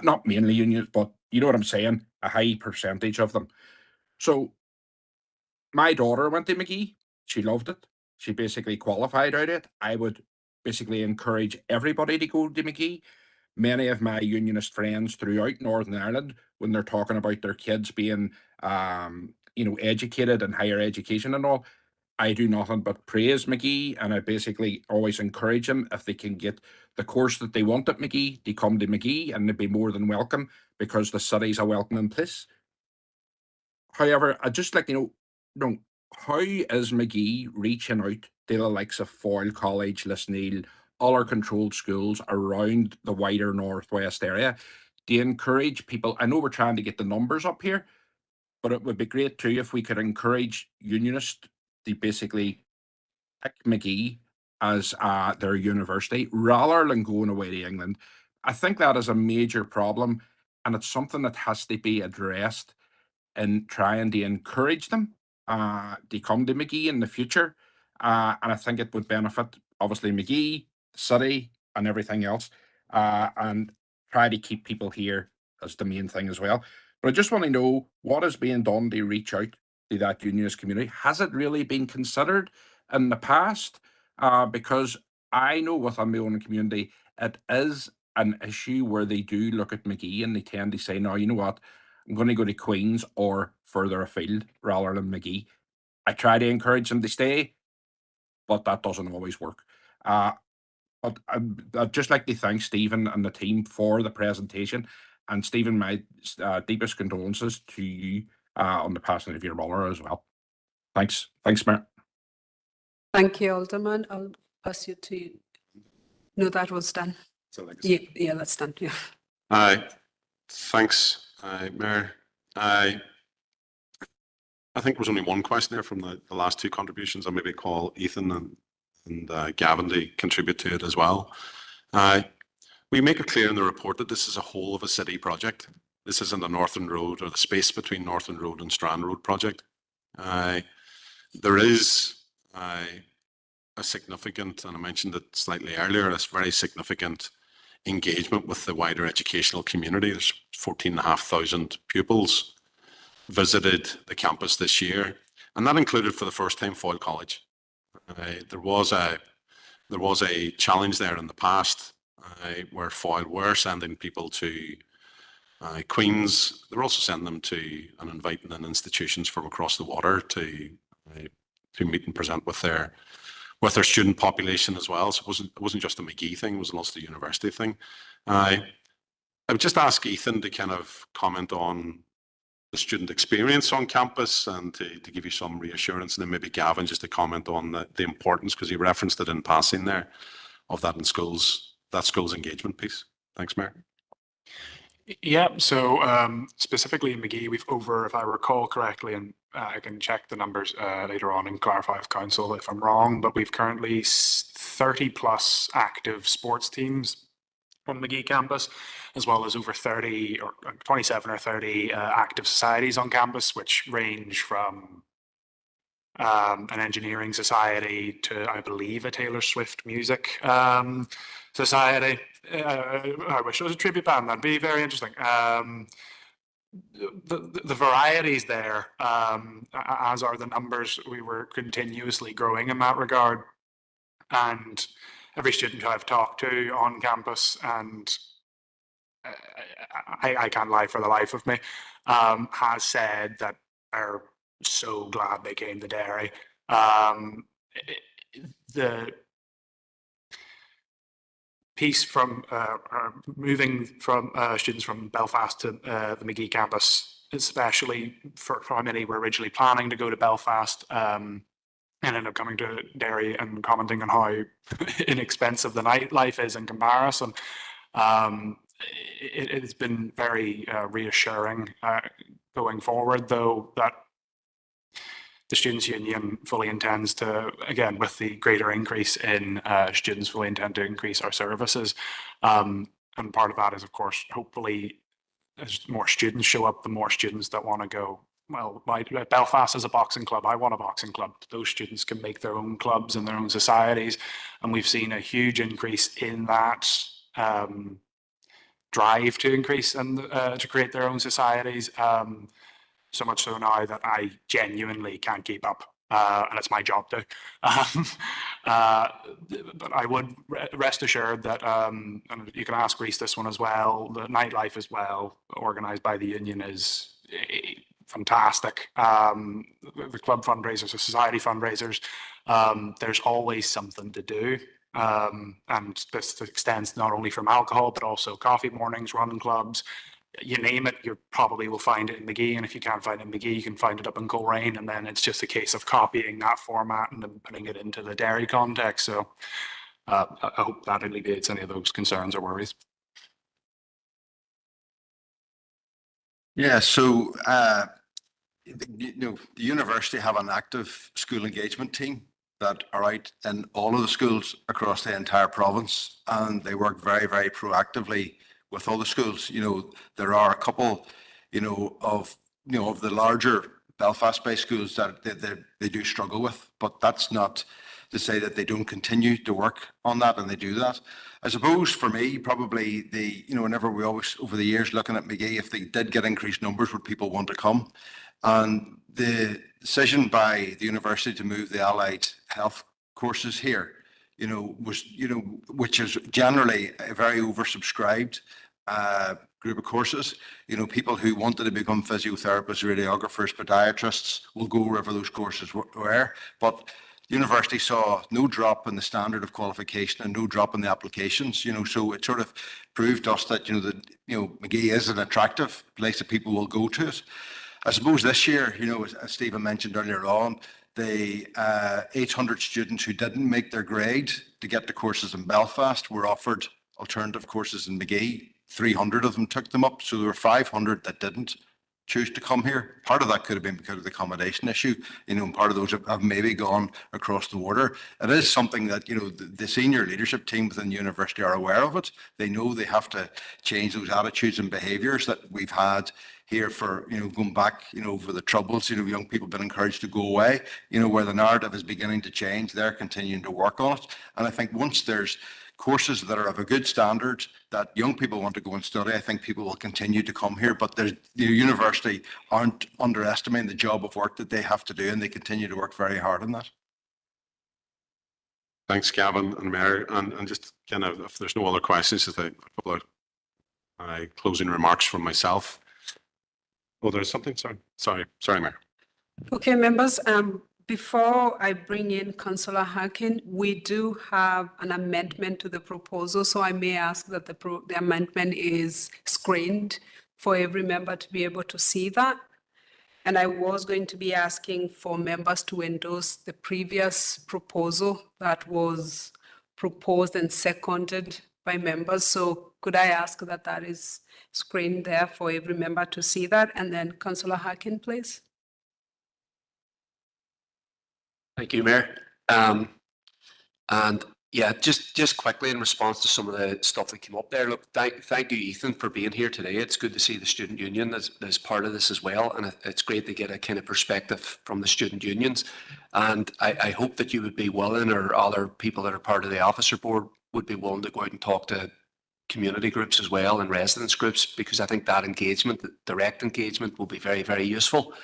Not mainly unionist, but you know what I'm saying. A high percentage of them. So my daughter went to McGee. She loved it. She basically qualified out of it. I would basically encourage everybody to go to McGee. Many of my unionist friends throughout Northern Ireland, when they're talking about their kids being, educated in higher education and all, I do nothing but praise McGee, and I basically always encourage them, if they can get the course that they want at McGee, to come to McGee, and they'd be more than welcome, because the city's a welcoming place. However, I'd just like to know, how is McGee reaching out to the likes of Foyle College, Lisneal, other controlled schools around the wider Northwest area to encourage people? I know we're trying to get the numbers up here, but it would be great too if we could encourage unionists to basically pick McGee as their university rather than going away to England. I think that is a major problem, and it's something that has to be addressed in trying to encourage them to come to McGee in the future. And I think it would benefit, obviously, McGee, city, and everything else, and try to keep people here as the main thing as well. But I just want to know what is being done to reach out to that unionist community. Has it really been considered in the past? Because I know within my own community, it is an issue where they do look at McGee and they tend to say, no, you know what, I'm going to go to Queen's or further afield rather than McGee. I try to encourage them to stay, but that doesn't always work. But I'd just like to thank Stephen and the team for the presentation. And Stephen, my deepest condolences to you on the passing of your mother as well. Thanks. Thanks, Mayor. Thank you, Alderman. I'll pass you to you. No, that was done. So Yeah, that's done. Yeah. Thanks, Mayor. I think there was only one question there from the last two contributions. I'll maybe call Ethan and Gavin to contribute to it as well. We make it clear in the report that this is a whole of a city project. This isn't a Northern Road or the space between Northern Road and Strand Road project. There is a significant, and I mentioned it slightly earlier, a very significant engagement with the wider educational community. There's 14,500 pupils visited the campus this year, and that included for the first time Foyle College. There was a challenge there in the past where Foyle were sending people to Queen's. They were also sending them to and inviting in institutions from across the water to meet and present with their student population as well. So it wasn't just a McGee thing; it was an Ulster University thing. I would just ask Ethan to kind of comment on the student experience on campus and to give you some reassurance, and then maybe Gavin just to comment on the importance, because he referenced it in passing there, of that in schools, that schools engagement piece. Thanks, Mayor. Yeah, so specifically in McGee, we've over, if I recall correctly, and I can check the numbers later on and clarify with council if I'm wrong, but we've currently 30 plus active sports teams on McGee campus, as well as over 30 or 27 or 30 active societies on campus, which range from an engineering society to, I believe, a Taylor Swift music society. I wish it was a tribute band. That'd be very interesting. The varieties there, as are the numbers. We were continuously growing in that regard, and every student I've talked to on campus, and I can't lie for the life of me, has said that they're so glad they came to Derry. The piece from moving from students from Belfast to the McGee campus, especially for how many were originally planning to go to Belfast, and ended up coming to Derry and commenting on how inexpensive the nightlife is in comparison. It's been very reassuring going forward, though, that the Students' Union fully intends to, again, with the greater increase in students, fully intend to increase our services. And part of that is, of course, hopefully, as more students show up, the more students that want to go, well, Belfast is a boxing club, I want a boxing club. Those students can make their own clubs and their own societies. And we've seen a huge increase in that drive to increase and to create their own societies. So much so now that I genuinely can't keep up, and it's my job to. But I would rest assured that, and you can ask Reece this one as well, the nightlife as well, organised by the union, is fantastic. The club fundraisers, the society fundraisers, there's always something to do. And this extends not only from alcohol, but also coffee mornings, running clubs, you name it, you probably will find it in McGee. And if you can't find it in McGee, you can find it up in Coleraine. And then it's just a case of copying that format and then putting it into the Derry context. So I hope that alleviates any of those concerns or worries. Yeah, so the university have an active school engagement team that are out in all of the schools across the entire province, and they work very, very proactively with all the schools. There are a couple, of the larger Belfast-based schools that they do struggle with, but that's not to say that they don't continue to work on that, and they do that. I suppose for me, probably whenever we always, over the years, looking at McGee, if they did get increased numbers, would people want to come? And the decision by the university to move the allied health courses here, was, which is generally a very oversubscribed group of courses. People who wanted to become physiotherapists, radiographers, podiatrists will go wherever those courses were. But the university saw no drop in the standard of qualification and no drop in the applications. So it sort of proved to us that McGee is an attractive place that people will go to it. I suppose this year, as Stephen mentioned earlier on, the 800 students who didn't make their grade to get the courses in Belfast were offered alternative courses in McGee. 300 of them took them up, so there were 500 that didn't choose to come here. Part of that could have been because of the accommodation issue, you know, and part of those have maybe gone across the water. It is something that, you know, the senior leadership team within the university are aware of it. They know they have to change those attitudes and behaviours that we've had here for, you know, going back, you know, for the troubles, you know, young people have been encouraged to go away, you know, where the narrative is beginning to change, they're continuing to work on it. And I think once there's courses that are of a good standard that young people want to go and study, I think people will continue to come here. But there's, the university aren't underestimating the job of work that they have to do, and they continue to work very hard on that. Thanks, Gavin and Mayor. And just kind of, if there's no other questions, just a couple of closing remarks from myself. Oh, there's something. Sorry, Mayor. Okay, members. Before I bring in Councillor Harkin, we do have an amendment to the proposal, so I may ask that the amendment is screened for every member to be able to see that. And I was going to be asking for members to endorse the previous proposal that was proposed and seconded by members. So could I ask that that is screened there for every member to see that? And then Councillor Harkin, please. Thank you, Mayor. And yeah, just quickly in response to some of the stuff that came up there. Look, thank you, Ethan, for being here today. It's good to see the student union as part of this as well, and it's great to get a kind of perspective from the student unions. And I hope that you would be willing, or other people that are part of the officer board would be willing to go out and talk to community groups as well and residents groups, because I think that engagement, direct engagement, will be very, very useful.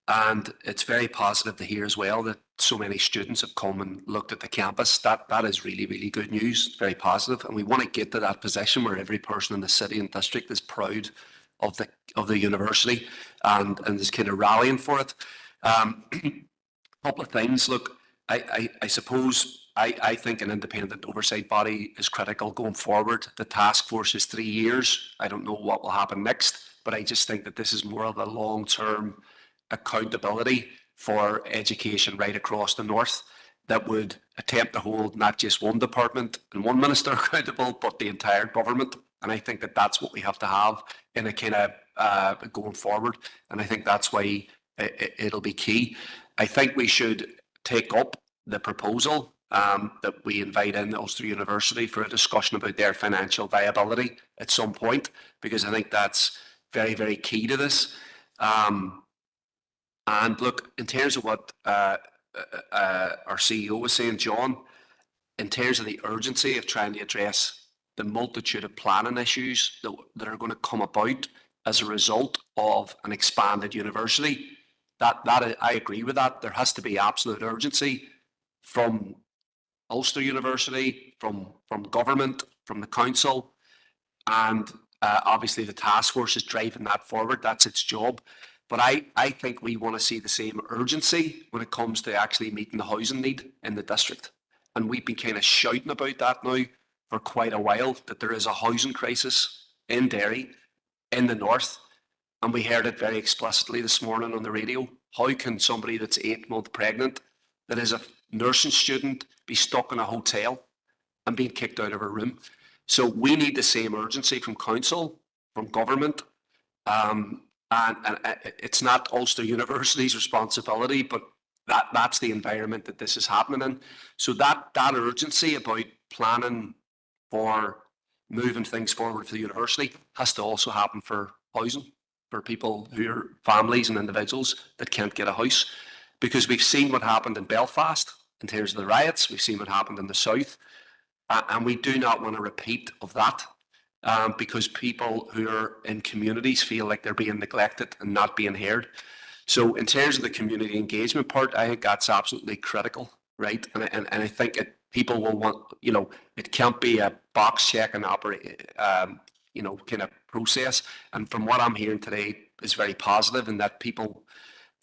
And it's very positive to hear as well that so many students have come and looked at the campus. That is really, really good news, very positive. And we want to get to that position where every person in the city and district is proud of the university and is kind of rallying for it. Couple of things. Look, I suppose I think an independent oversight body is critical going forward. The task force is 3 years. I don't know what will happen next, but I just think that this is more of a long-term accountability for education right across the north that would attempt to hold not just one department and one minister accountable, but the entire government. And I think that that's what we have to have in a kind of going forward. And I think that's why it'll be key. I think we should take up the proposal that we invite in Ulster University for a discussion about their financial viability at some point, because I think that's very, very key to this. And look, in terms of what our CEO was saying, John, in terms of the urgency of trying to address the multitude of planning issues that are going to come about as a result of an expanded university, that I agree with that. There has to be absolute urgency from Ulster University, from government, from the council, and obviously the task force is driving that forward. That's its job. But I think we want to see the same urgency when it comes to actually meeting the housing need in the district. And we've been kind of shouting about that now for quite a while, that there is a housing crisis in Derry, in the north. And we heard it very explicitly this morning on the radio. How can somebody that's 8 months pregnant, that is a nursing student, be stuck in a hotel and being kicked out of her room? So we need the same urgency from council, from government, and it's not Ulster University's responsibility, but that's the environment that this is happening in. So that urgency about planning for moving things forward for the university has to also happen for housing, for people who are families and individuals that can't get a house. Because we've seen what happened in Belfast in terms of the riots, we've seen what happened in the south, and we do not want a repeat of that. Because people who are in communities feel like they're being neglected and not being heard. So in terms of the community engagement part, I think that's absolutely critical, right? And I think people will want, you know, it can't be a box check and operate, you know, kind of process. And from what I'm hearing today is very positive, in that people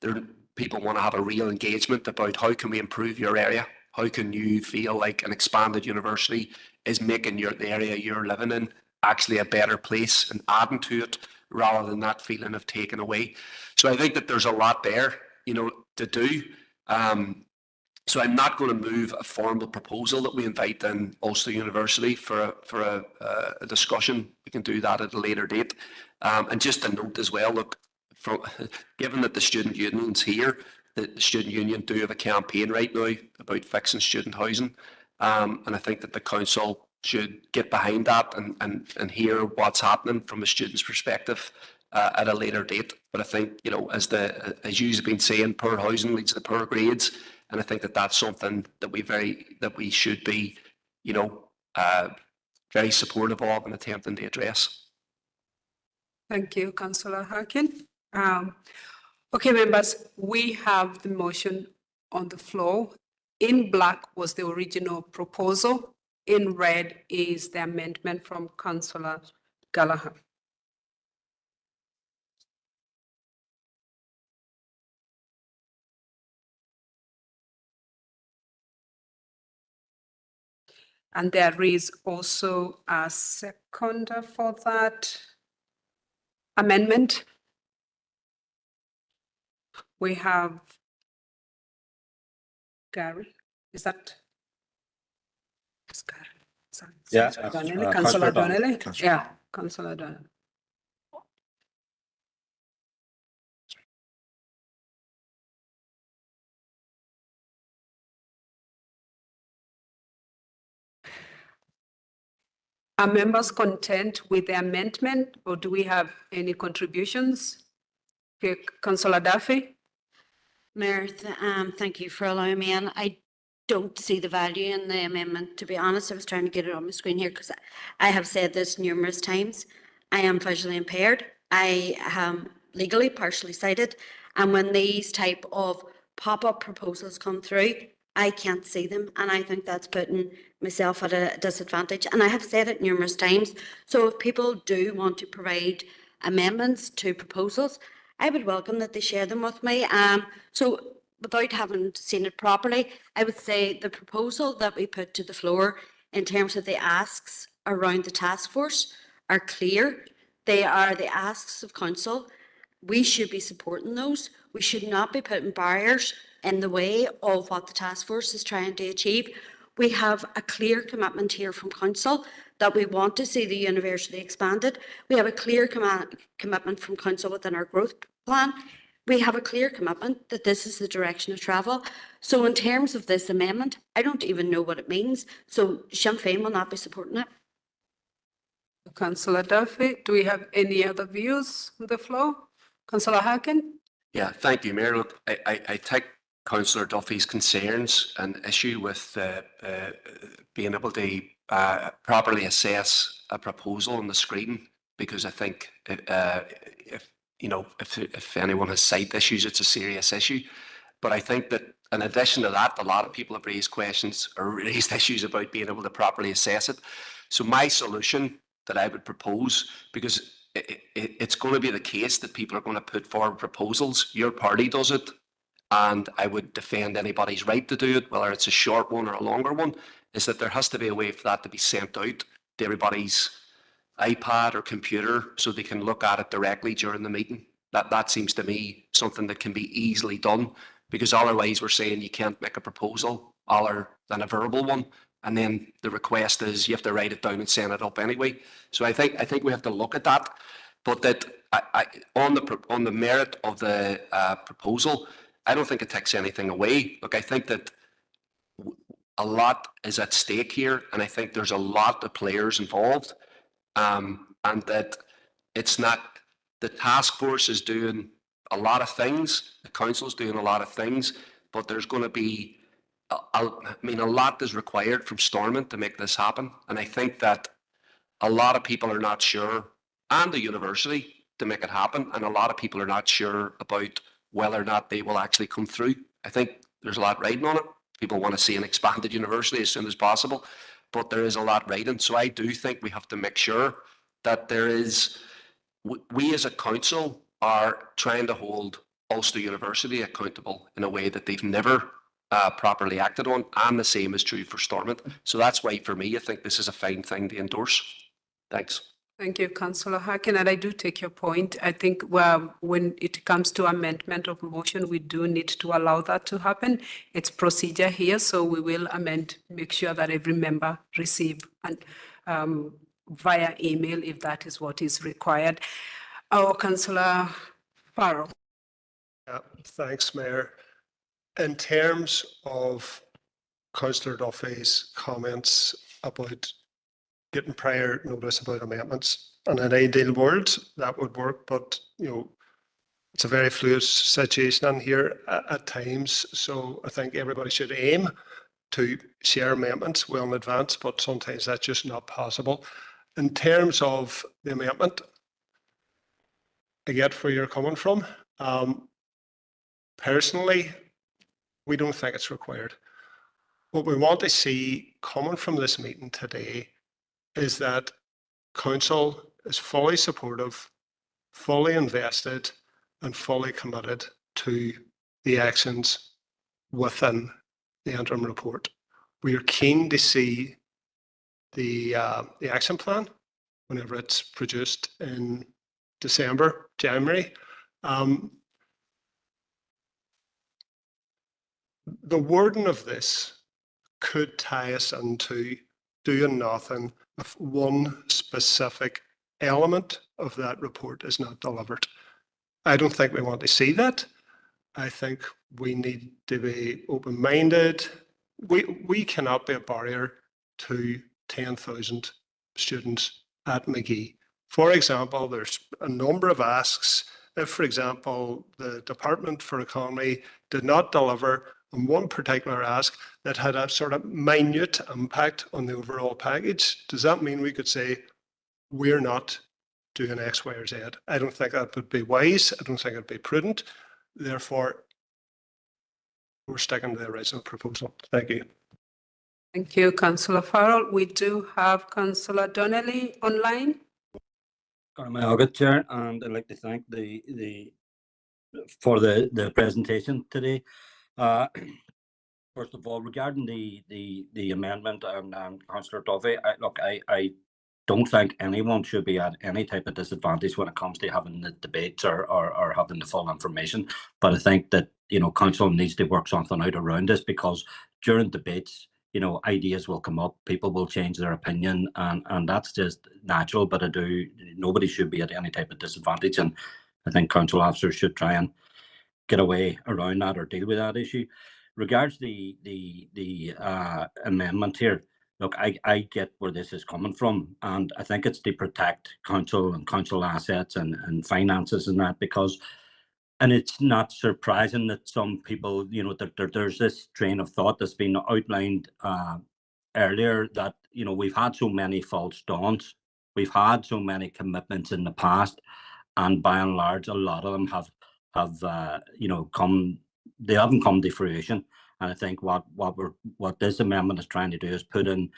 want to have a real engagement about how can we improve your area? How can you feel like an expanded university is making the area you're living in actually a better place and adding to it, rather than that feeling of taking away. So I think that there's a lot there, you know, to do. So I'm not going to move a formal proposal that we invite in Ulster University for a discussion. We can do that at a later date. And just a note as well, look, given that the student union's here, the student union do have a campaign right now about fixing student housing. And I think that the council should get behind that and hear what's happening from a student's perspective at a later date. But I think, you know, as you've been saying, poor housing leads to poor grades. And I think that that's something that we should be, you know, very supportive of and attempting to address. Thank you, Councillor Harkin. Okay, members, we have the motion on the floor. In black was the original proposal. In red is the amendment from Councillor Gallagher. And there is also a seconder for that amendment. We have Gary. Is that? It's Gary. Sorry. Yeah, Donnelly, Councillor Councillor Donnelly. Donnelly. Yeah, Councillor Donnelly. Are members content with the amendment, or do we have any contributions? Okay, Councillor Duffy. Mayor, thank you for allowing me in. I don't see the value in the amendment, to be honest. I was trying to get it on my screen here because I have said this numerous times. I am visually impaired. I am legally partially sighted. And when these type of pop-up proposals come through, I can't see them. And I think that's putting myself at a disadvantage. And I have said it numerous times. So if people do want to provide amendments to proposals, I would welcome that they share them with me. So without having seen it properly, I would say the proposal that we put to the floor in terms of the asks around the task force are clear. They are the asks of council. We should be supporting those. We should not be putting barriers in the way of what the task force is trying to achieve. We have a clear commitment here from council that we want to see the university expanded. We have a clear commitment from council within our growth plan. We have a clear commitment that this is the direction of travel. So in terms of this amendment, I don't even know what it means. So Sinn Féin will not be supporting it. Councillor Duffy, do we have any other views on the floor? Councillor Harkin? Yeah, thank you, Mayor. Look, I take Councillor Duffy's concerns and issue with being able to properly assess a proposal on the screen, because I think if anyone has sight issues, it's a serious issue. But I think that in addition to that, a lot of people have raised questions or raised issues about being able to properly assess it. So my solution that I would propose, because it's going to be the case that people are going to put forward proposals, your party does it, and I would defend anybody's right to do it, whether it's a short one or a longer one, is that there has to be a way for that to be sent out to everybody's iPad or computer so they can look at it directly during the meeting. That seems to me something that can be easily done, because otherwise we're saying you can't make a proposal other than a verbal one, and then the request is you have to write it down and send it up anyway. So I think we have to look at that, but that on the merit of the proposal, I don't think it takes anything away. Look, I think that a lot is at stake here, and I think there's a lot of players involved, and that it's not, the task force is doing a lot of things, the council's doing a lot of things, but there's going to be, a lot is required from Stormont to make this happen, and I think that a lot of people are not sure, and the university, to make it happen, and a lot of people are not sure about whether or not they will actually come through. I think there's a lot riding on it. People want to see an expanded university as soon as possible, but there is a lot riding. So I do think we have to make sure that there is, we as a council are trying to hold Ulster University accountable in a way that they've never properly acted on, and the same is true for Stormont. So that's why, for me, I think this is a fine thing to endorse. Thanks. Thank you, Councillor Harkin, and I do take your point. I think when it comes to amendment of motion, we do need to allow that to happen. It's procedure here, so we will amend, make sure that every member receive via email if that is what is required. Councillor Farrell. Thanks, Mayor. In terms of Councillor Duffy's comments about getting prior notice about amendments, in an ideal world that would work, but it's a very fluid situation in here at times. So I think everybody should aim to share amendments well in advance, but sometimes that's just not possible. In terms of the amendment, I get where you're coming from. Personally, we don't think it's required. What we want to see coming from this meeting today is that Council is fully supportive, fully invested, and fully committed to the actions within the interim report. We are keen to see the action plan whenever it's produced in December, January. The wording of this could tie us into doing nothing if one specific element of that report is not delivered. I don't think we want to see that. I think we need to be open-minded. We cannot be a barrier to 10,000 students at McGee. For example, there's a number of asks. If, for example, the Department for Economy did not deliver on one particular ask that had a sort of minute impact on the overall package, does that mean we could say, we're not doing X, Y, or Z? I don't think that would be wise. I don't think it'd be prudent. Therefore, we're sticking to the original proposal. Thank you. Thank you, Councillor Farrell. We do have Councillor Donnelly online. Chair, and I'd like to thank for the presentation today. First of all, regarding the amendment and Councillor Duffy, I don't think anyone should be at any type of disadvantage when it comes to having the debates or having the full information. But I think that Council needs to work something out around this, because during debates, ideas will come up, people will change their opinion, and that's just natural. But nobody should be at any type of disadvantage, and I think Council officers should try and get a way around that or deal with that issue. Regards the amendment here, look, I get where this is coming from, and I think it's to protect Council and Council assets and finances and that, and it's not surprising that some people, there's this train of thought that's been outlined earlier that, we've had so many false dawns, we've had so many commitments in the past, and by and large, a lot of them they haven't come to fruition. And I think what this amendment is trying to do is put in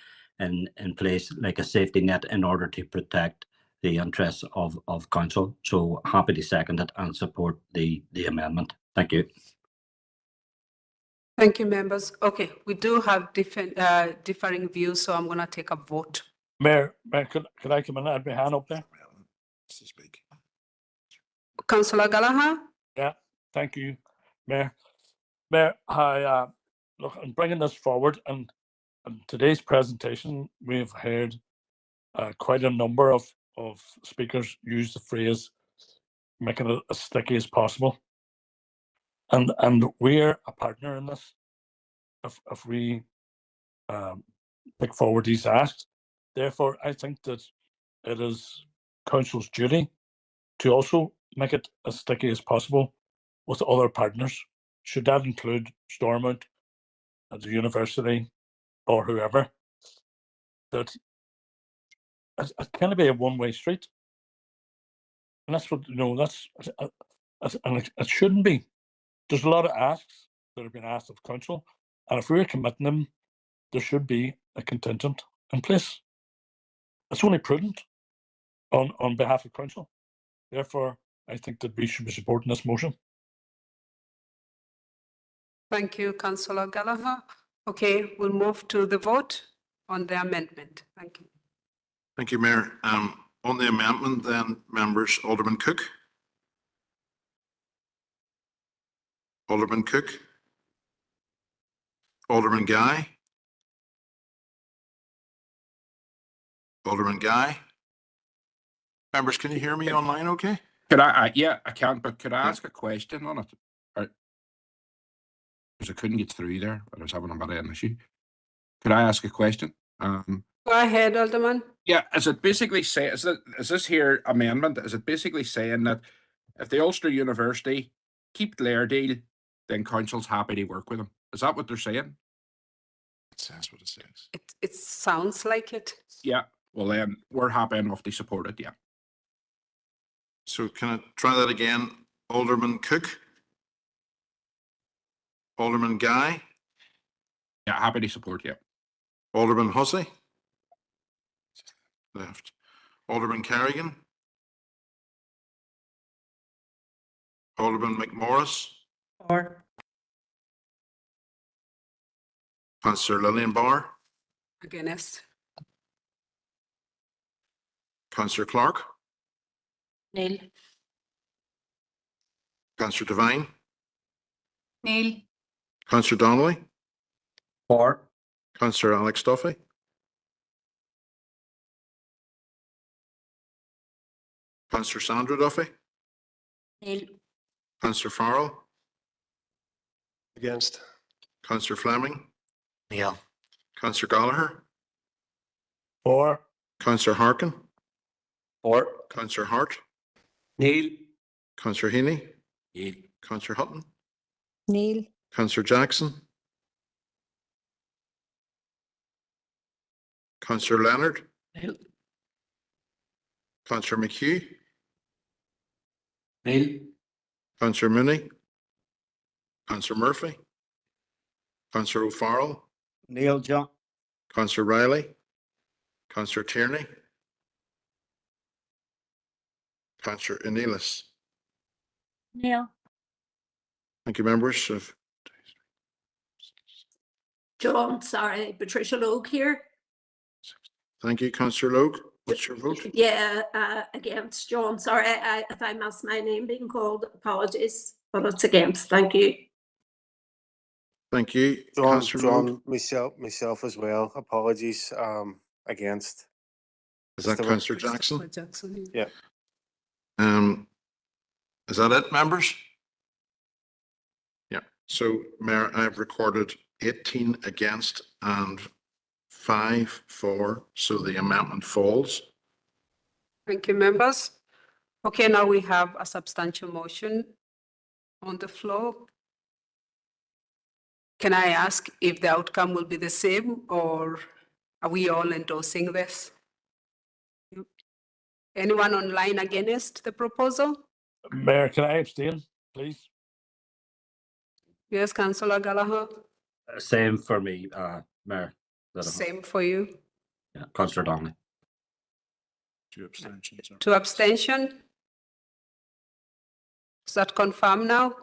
place like a safety net in order to protect the interests of Council. So happy to second it and support the amendment. Thank you. Thank you, members. Okay, we do have differing views, so I'm going to take a vote. Mayor, could I come in? I had my hand up there. Councillor Gallagher? Yeah, thank you, Mayor. Mayor, look, I'm bringing this forward, and in today's presentation, we've heard quite a number of speakers use the phrase making it as sticky as possible. And we're a partner in this if we pick forward these asks. Therefore, I think that it is Council's duty to also make it as sticky as possible with other partners. Should that include Stormont, the university, or whoever? That it's kind of be a one-way street, and that's what and it shouldn't be. There's a lot of asks that have been asked of Council, and if we're committing them, there should be a contingent in place. It's only prudent on behalf of Council. Therefore, I think that we should be supporting this motion. Thank you, Councillor Gallagher. Okay, we'll move to the vote on the amendment. Thank you. Thank you, Mayor. On the amendment then, members, Alderman Cook. Alderman Cook. Alderman Guy. Alderman Guy. Members, can you hear me online okay? Could yeah, I can, but could I ask a question on it? Because I couldn't get through there. I was having a bit of an issue. Could I ask a question? Go ahead, Alderman. Yeah, is it basically say is this here amendment? Is it basically saying that if the Ulster University keep their deal, then council's happy to work with them? Is that what they're saying? It says what it says. It sounds like it. Yeah. Well, then we're happy enough to support it. Yeah. So can I try that again? Alderman Cook. Alderman Guy. Yeah, happy to support. Yeah. Alderman Hussey. Left. Alderman Carrigan. Alderman McMorris. Or Councillor Lillian-Bauer. Against. Councillor Clark. Neil. Councillor Devine. Neil. Councillor Donnelly. For. Councillor Alex Duffy. Councillor Sandra Duffy. Neil. Councillor Farrell. Against. Councillor Fleming. Neil. Councillor Gallagher. For. Councillor Harkin. For. Councillor Hart. Neil. Councillor Heaney. Neil. Councillor Hutton. Neil. Councillor Jackson. Councillor Leonard. Neil. Councillor McHugh. Neil. Councillor Mooney. Councillor Murphy. Councillor O'Farrell. Neil John. Councillor Riley. Councillor Tierney. Councillor Anelis. Neil. Thank you, members. John, sorry, Patricia Logue here. Thank you, Councillor Logue. What's your vote? Yeah, against John. Sorry, if I missed my name being called, apologies, but it's against. Thank you. Thank you, Councillor Logue. Myself as well. Apologies. Against. Is that Councillor Jackson? Yeah. Is that it, members? Yeah. So, Mayor, I've recorded 18 against and 5 for, so the amendment falls. Thank you, members. Okay, now we have a substantial motion on the floor. Can I ask if the outcome will be the same, or are we all endorsing this? Anyone online against the proposal? Mayor, can I abstain, please? Yes, Councillor Gallagher. Same for me, Mayor. Same for you. Yeah, Councillor Donnelly. 2 abstentions. 2 abstention. Is that confirmed now?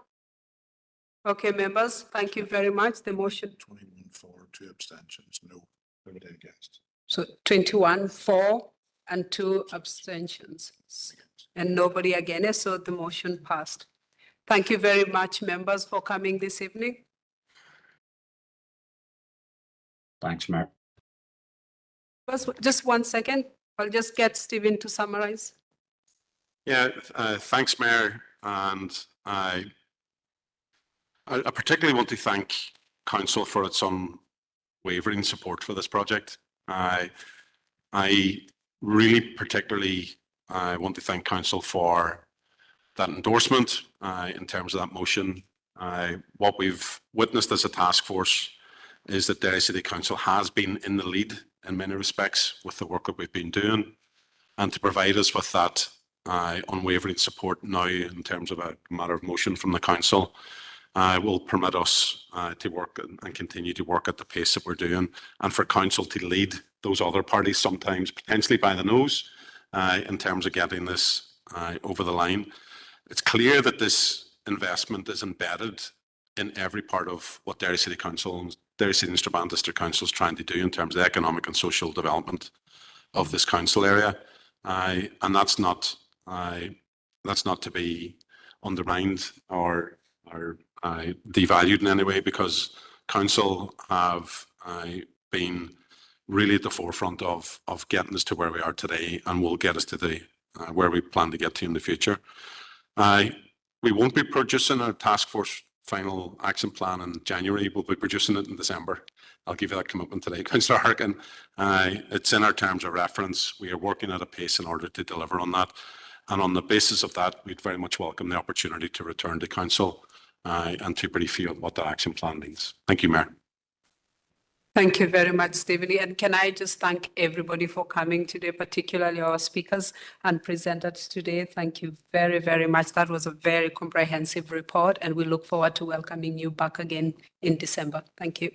Okay, members, thank you very much. The motion. 21 for, 2 abstentions, no, nobody against. So 21 for and 2 abstentions. And nobody against, so the motion passed. Thank you very much, members, for coming this evening. Thanks, Mayor. Just 1 second. I'll just get Stephen to summarize. Yeah, thanks, Mayor. And I particularly want to thank Council for its unwavering support for this project. I really particularly want to thank Council for that endorsement in terms of that motion. What we've witnessed as a task force is that Derry City Council has been in the lead in many respects with the work that we've been doing, and to provide us with that unwavering support now in terms of a matter of motion from the Council will permit us to work and continue to work at the pace that we're doing, and for Council to lead those other parties sometimes potentially by the nose in terms of getting this over the line. It's clear that this investment is embedded in every part of what Derry City Council and Derry City and Strabane District Council is trying to do in terms of economic and social development of this council area. And that's not to be undermined or devalued in any way, because council have been really at the forefront of getting us to where we are today, and will get us to the where we plan to get to in the future. We won't be producing a task force final action plan in January. We'll be producing it in December. I'll give you that commitment today, Councillor Harkin. It's in our terms of reference. We are working at a pace in order to deliver on that. And on the basis of that, we'd very much welcome the opportunity to return to council and to brief you on what that action plan means. Thank you, Mayor. Thank you very much, Stephen. And can I just thank everybody for coming today, particularly our speakers and presenters today. Thank you very, very much. That was a very comprehensive report, and we look forward to welcoming you back again in December. Thank you.